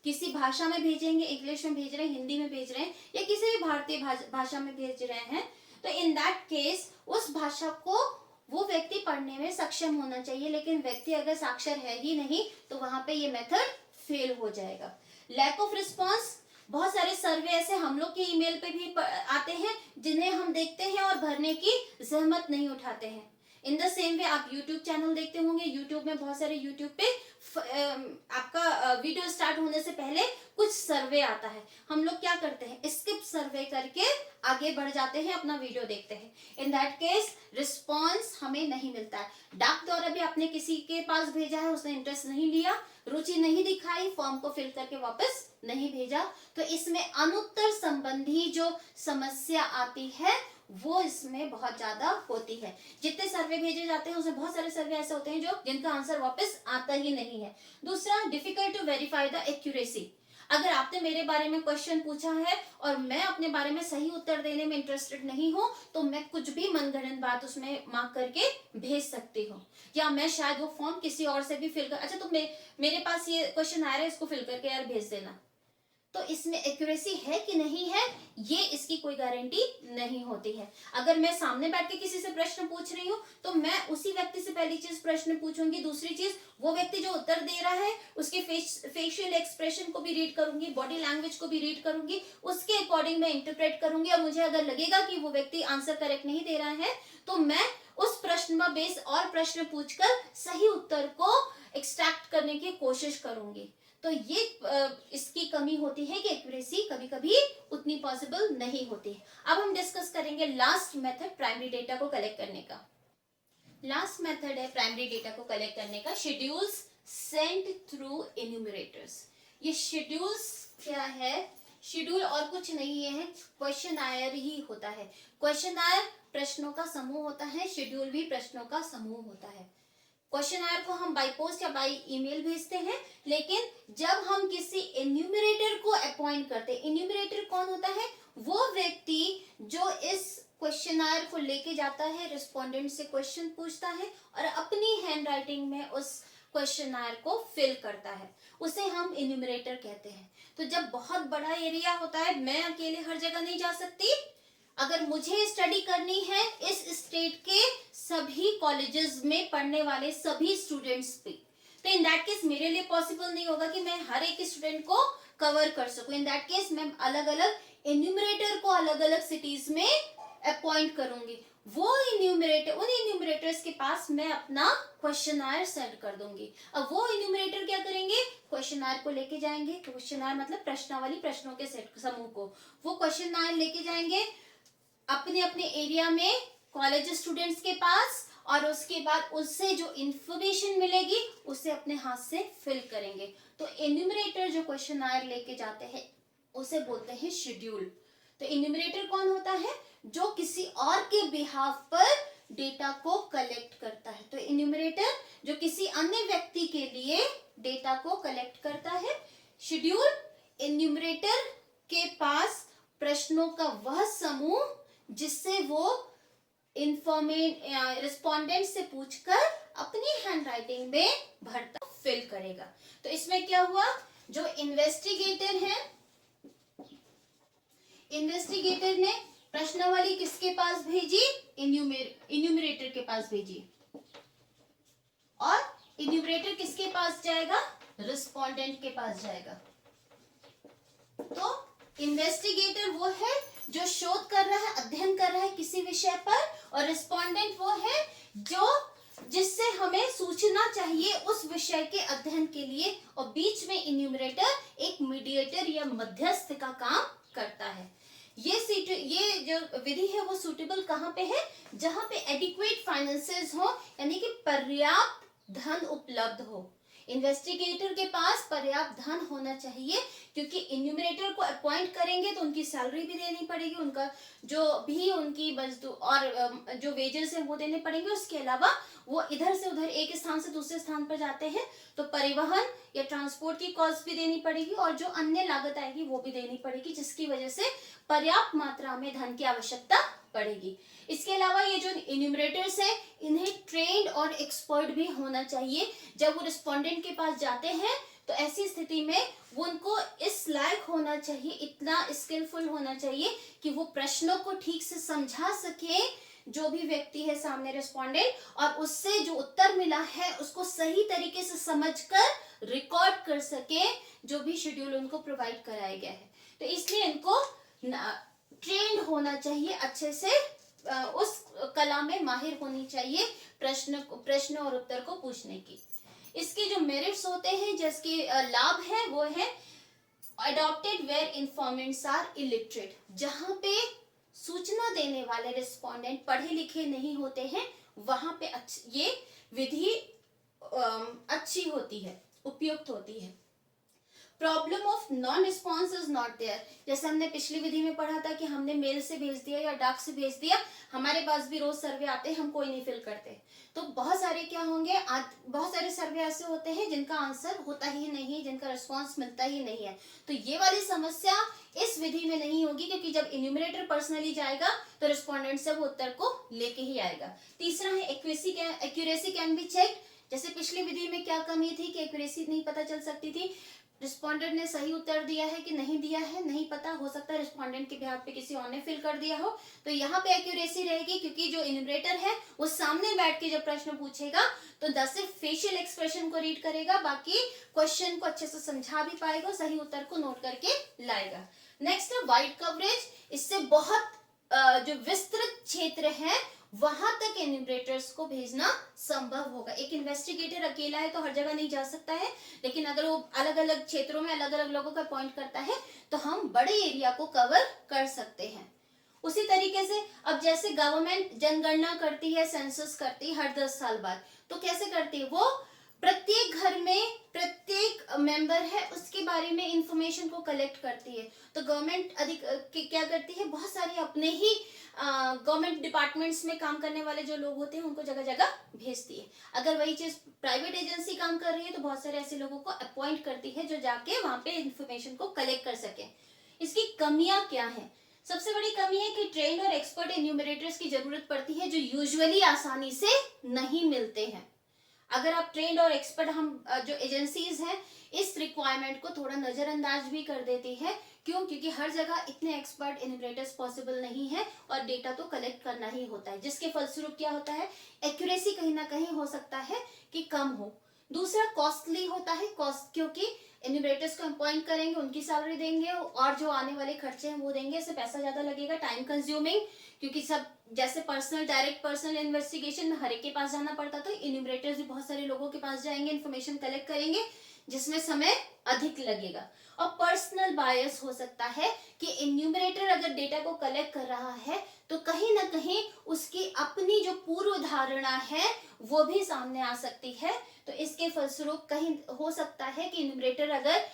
किसी भाषा में भेजेंगे, इंग्लिश में भेज रहे हैं, हिंदी में भेज रहे हैं या किसी भी भारतीय भाषा में भेज रहे हैं, तो इन दैट केस उस भाषा को वो व्यक्ति पढ़ने में सक्षम होना चाहिए। लेकिन व्यक्ति अगर साक्षर है ही नहीं तो वहां पे ये मेथड फेल हो जाएगा। लैक ऑफ रिस्पॉन्स, बहुत सारे सर्वे ऐसे हम लोग के ईमेल पे भी आते हैं जिन्हें हम देखते हैं और भरने की जहमत नहीं उठाते हैं। इन द सेम वे आप YouTube चैनल देखते होंगे, YouTube में बहुत सारे YouTube पे आपका वीडियो स्टार्ट होने से पहले कुछ सर्वे आता है। हम लोग क्या करते हैं, स्किप सर्वे करके आगे बढ़ जाते हैं, अपना वीडियो देखते हैं। इन दैट केस रिस्पॉन्स हमें नहीं मिलता है। डाक द्वारा भी आपने किसी के पास भेजा है, उसने इंटरेस्ट नहीं लिया, रुचि नहीं दिखाई, फॉर्म को फिल करके वापस नहीं भेजा, तो इसमें अनुत्तर संबंधी जो समस्या आती है वो इसमें बहुत ज्यादा होती है। जितने सर्वे भेजे जाते हैं उसमें बहुत सारे सर्वे ऐसे होते हैं जो जिनका आंसर वापस आता ही नहीं है। दूसरा, difficult to verify the accuracy. अगर आपने मेरे बारे में क्वेश्चन पूछा है और मैं अपने बारे में सही उत्तर देने में इंटरेस्टेड नहीं हूं तो मैं कुछ भी मनगढ़ंत बात उसमें मार्क करके भेज सकती हूँ, या मैं शायद वो फॉर्म किसी और से भी फिल कर, अच्छा तो मेरे पास ये क्वेश्चन आ रहा है, इसको फिल करके यार भेज देना, तो इसमें एक्यूरेसी है कि नहीं है ये इसकी कोई गारंटी नहीं होती है। अगर मैं सामने बैठ के किसी से प्रश्न पूछ रही हूँ तो मैं उसी व्यक्ति से पहली चीज प्रश्न पूछूंगी, दूसरी चीज वो व्यक्ति जो उत्तर दे रहा है उसके फेशियल एक्सप्रेशन को भी रीड करूंगी, बॉडी लैंग्वेज को भी रीड करूंगी, उसके अकॉर्डिंग मैं इंटरप्रेट करूंगी। और मुझे अगर लगेगा कि वो व्यक्ति आंसर करेक्ट नहीं दे रहा है तो मैं उस प्रश्न पर बेस और प्रश्न पूछकर सही उत्तर को एक्सट्रैक्ट करने की कोशिश करूंगी। तो ये इसकी कमी होती है कि एक्यूरेसी कभी कभी उतनी पॉसिबल नहीं होती। अब हम डिस्कस करेंगे लास्ट मेथड प्राइमरी डेटा को कलेक्ट करने का। लास्ट मेथड है प्राइमरी डेटा को कलेक्ट करने का, शेड्यूल्स सेंड थ्रू एन्यूमरेटर्स। ये शेड्यूल्स क्या है? शेड्यूल और कुछ नहीं है, क्वेश्चनायर ही होता है। क्वेश्चनायर प्रश्नों का समूह होता है, शेड्यूल भी प्रश्नों का समूह होता है। क्वेश्चनायर को हम बाय पोस्ट या बाय ईमेल भेजते हैं, लेकिन जब हम किसी एन्यूमरेटर को अपॉइंट करते हैं, एन्यूमरेटर कौन होता है? वो व्यक्ति जो इस क्वेश्चनायर को लेके जाता है, रिस्पोंडेंट से क्वेश्चन पूछता है और अपनी हैंड राइटिंग में उस क्वेश्चनायर को फिल करता है, उसे हम एन्यूमरेटर कहते हैं। तो जब बहुत बड़ा एरिया होता है, मैं अकेले हर जगह नहीं जा सकती, अगर मुझे स्टडी करनी है इस स्टेट के सभी कॉलेजेस में पढ़ने वाले सभी स्टूडेंट्स पे, तो इन दैट केस मेरे लिए पॉसिबल नहीं होगा कि मैं हर एक स्टूडेंट को कवर कर सकूं। इन दैट केस मैं अलग अलग एन्यूमरेटर को अलग अलग सिटीज में अपॉइंट करूंगी। वो एन्यूमरेटर, उन एन्यूमरेटर्स के पास मैं अपना क्वेश्चनायर सेंड कर दूंगी। अब वो एन्यूमरेटर क्या करेंगे? क्वेश्चनायर को लेके जाएंगे, क्वेश्चनायर मतलब प्रश्नावली, प्रश्नों के सेट समूह को, वो क्वेश्चनायर लेके जाएंगे अपने अपने एरिया में कॉलेज स्टूडेंट्स के पास, और उसके बाद उससे जो इंफॉर्मेशन मिलेगी उसे अपने हाथ से फिल करेंगे। तो एन्यूमरेटर जो क्वेश्चनायर लेके जाते हैं उसे बोलते हैं शेड्यूल। तो एन्यूमरेटर कौन होता है? जो किसी और के बिहाफ पर डेटा को कलेक्ट करता है। तो एन्यूमरेटर जो किसी अन्य व्यक्ति के लिए डेटा को कलेक्ट करता है। शेड्यूल एन्यूमरेटर के पास प्रश्नों का वह समूह जिससे वो रिस्पोंडेंट से पूछकर अपनी हैंड राइटिंग में भरता, फिल करेगा। तो इसमें क्या हुआ? जो इन्वेस्टिगेटर है, इन्वेस्टिगेटर ने प्रश्नावली किसके पास भेजी? एन्यूमरेटर के पास भेजी, और एन्यूमरेटर किसके पास जाएगा? रिस्पोंडेंट के पास जाएगा। तो इन्वेस्टिगेटर वो है जो शोध कर रहा है, अध्ययन कर रहा है किसी विषय पर, और रिस्पोंडेंट वो है जो जिससे हमें सूचना चाहिए उस विषय के अध्ययन के लिए, और बीच में एन्यूमरेटर एक मीडिएटर या मध्यस्थ का काम करता है। ये जो विधि है वो सूटेबल कहाँ पे है? जहां पे एडिक्वेट फाइनेंसेस हो, यानी कि पर्याप्त धन उपलब्ध हो। इन्वेस्टिगेटर के पास पर्याप्त धन होना चाहिए, क्योंकि इन्यूमरेटर को अपॉइंट करेंगे तो उनकी सैलरी भी देनी पड़ेगी, उनका जो भी उनकी मजदूर और जो वेजेस है वो देने पड़ेंगे। उसके अलावा वो इधर से उधर एक स्थान से दूसरे स्थान पर जाते हैं तो परिवहन या ट्रांसपोर्ट की कॉस्ट भी देनी पड़ेगी, और जो अन्य लागत आएगी वो भी देनी पड़ेगी, जिसकी वजह से पर्याप्त मात्रा में धन की आवश्यकता पड़ेगी। इसके अलावा ये जो इन्यूमरेटर्स है इन्हें ट्रेंड और एक्सपर्ट भी होना चाहिए। जब वो रिस्पोंडेंट के पास जाते हैं तो ऐसी स्थिति में वो उनको इस लायक होना चाहिए, इतना स्किलफुल होना चाहिए कि वो प्रश्नों को ठीक से समझा सके, जो भी व्यक्ति है सामने रिस्पोंडेंट, और उससे जो उत्तर मिला है उसको सही तरीके से समझकर रिकॉर्ड कर सके जो भी शेड्यूल उनको प्रोवाइड कराया गया है। तो इसलिए इनको ट्रेंड होना चाहिए, अच्छे से उस कला में माहिर होनी चाहिए प्रश्न और उत्तर को पूछने की। इसके जो मेरिट्स होते हैं, जिसके लाभ है, वो है adopted where informants are illiterate. जहां पे सूचना देने वाले रिस्पोंडेंट पढ़े लिखे नहीं होते हैं, वहां पे ये विधि अच्छी होती है, उपयुक्त होती है। Problem of non response is not there. जैसे हमने पिछली विधि में पढ़ा था कि हमने मेल से भेज दिया या डाक से भेज दिया, हमारे पास भी रोज सर्वे आते हैं, हम कोई नहीं फिल करते। तो बहुत सारे क्या होंगे, बहुत सारे सर्वे ऐसे होते हैं जिनका आंसर होता ही नहीं, जिनका रिस्पॉन्स मिलता ही नहीं है। तो ये वाली समस्या इस विधि में नहीं होगी, क्योंकि जब इन्यूमरेटर पर्सनली जाएगा तो रिस्पोंडेंट से वो उत्तर को लेके ही आएगा। तीसरा है एक्यूरेसी कैन बी चेक। जैसे पिछली विधि में क्या कमी थी कि एक्यूरेसी नहीं पता चल सकती थी, रिस्पोंडेंट ने सही उत्तर दिया है कि नहीं दिया है नहीं पता, हो सकता है रिस्पोंडेंट के बिहाफ पे किसी और ने फिल कर दिया हो। तो यहाँ पे एक्यूरेसी रहेगी, क्योंकि जो इन्यूमरेटर है वो सामने बैठ के जब प्रश्न पूछेगा तो सिर्फ फेशियल एक्सप्रेशन को रीड करेगा, बाकी क्वेश्चन को अच्छे से समझा भी पाएगा, सही उत्तर को नोट करके लाएगा। नेक्स्ट है वाइड कवरेज। इससे बहुत जो विस्तृत क्षेत्र है वहां तक इन्यूमरेटर्स को भेजना संभव होगा। एक इन्वेस्टिगेटर अकेला है तो हर जगह नहीं जा सकता है, लेकिन अगर वो अलग अलग क्षेत्रों में अलग अलग लोगों का अपॉइंट करता है तो हम बड़े एरिया को कवर कर सकते हैं। उसी तरीके से अब जैसे गवर्नमेंट जनगणना करती है, सेंसस करती है हर 10 साल बाद, तो कैसे करती है वो प्रत्येक घर में प्रत्येक मेंबर है उसके बारे में इंफॉर्मेशन को कलेक्ट करती है। तो गवर्नमेंट क्या करती है, बहुत सारे अपने ही गवर्नमेंट डिपार्टमेंट्स में काम करने वाले जो लोग होते हैं उनको जगह जगह भेजती है। अगर वही चीज प्राइवेट एजेंसी काम कर रही है तो बहुत सारे ऐसे लोगों को अपॉइंट करती है जो जाके वहां पे इंफॉर्मेशन को कलेक्ट कर सके। इसकी कमियां क्या है? सबसे बड़ी कमी है कि ट्रेंड और एक्सपर्ट एन्यूमरेटर्स की जरूरत पड़ती है जो यूजुअली आसानी से नहीं मिलते हैं। अगर आप ट्रेंड और एक्सपर्ट जो एजेंसीज हैं इस रिक्वायरमेंट को थोड़ा नजरअंदाज भी कर देती है। क्यों? क्योंकि हर जगह इतने एक्सपर्ट एन्यूमरेटर्स पॉसिबल नहीं है और डेटा तो कलेक्ट करना ही होता है, जिसके फलस्वरूप क्या होता है, एक्यूरेसी कहीं ना कहीं हो सकता है कि कम हो। दूसरा कॉस्टली होता है, कॉस्ट, क्योंकि एन्यूमरेटर्स को अपॉइंट करेंगे, उनकी सैलरी देंगे और जो आने वाले खर्चे हैं वो देंगे, इससे पैसा ज्यादा लगेगा, टाइम कंज्यूमिंग, क्योंकि सब जैसे डायरेक्ट पर्सनल इन्वेस्टिगेशन में हर एक के पास जाना पड़ता, तो इन्यूमरेटर्स भी बहुत सारे लोगों के पास जाएंगे, इन्फॉर्मेशन कलेक्ट करेंगे, जिसमें समय अधिक लगेगा। और पर्सनल बायस हो सकता है कि इन्यूमरेटर अगर डेटा को कलेक्ट कर रहा है तो कहीं ना कहीं उसकी अपनी जो पूर्व धारणा है वो भी सामने आ सकती है। तो इसके फलस्वरूप कहीं हो सकता है कि इन्यूमरेटर अगर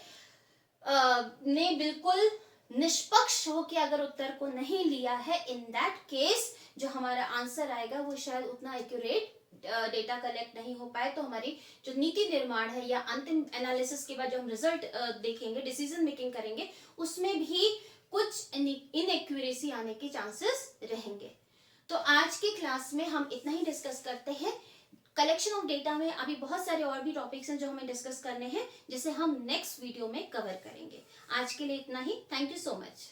ने बिल्कुल निष्पक्ष होकर अगर उत्तर को नहीं लिया है, इन दैट केस जो हमारा आंसर आएगा वो शायद उतना एक्यूरेट डेटा कलेक्ट नहीं हो पाए। तो हमारी जो नीति निर्माण है या अंतिम एनालिसिस के बाद जो हम रिजल्ट देखेंगे, डिसीजन मेकिंग करेंगे, उसमें भी कुछ इनएक्यूरेसी आने के चांसेस रहेंगे। तो आज की क्लास में हम इतना ही डिस्कस करते हैं। कलेक्शन ऑफ डेटा में अभी बहुत सारे और भी टॉपिक्स हैं जो हमें डिस्कस करने हैं, जिसे हम नेक्स्ट वीडियो में कवर करेंगे। आज के लिए इतना ही। Thank you so much.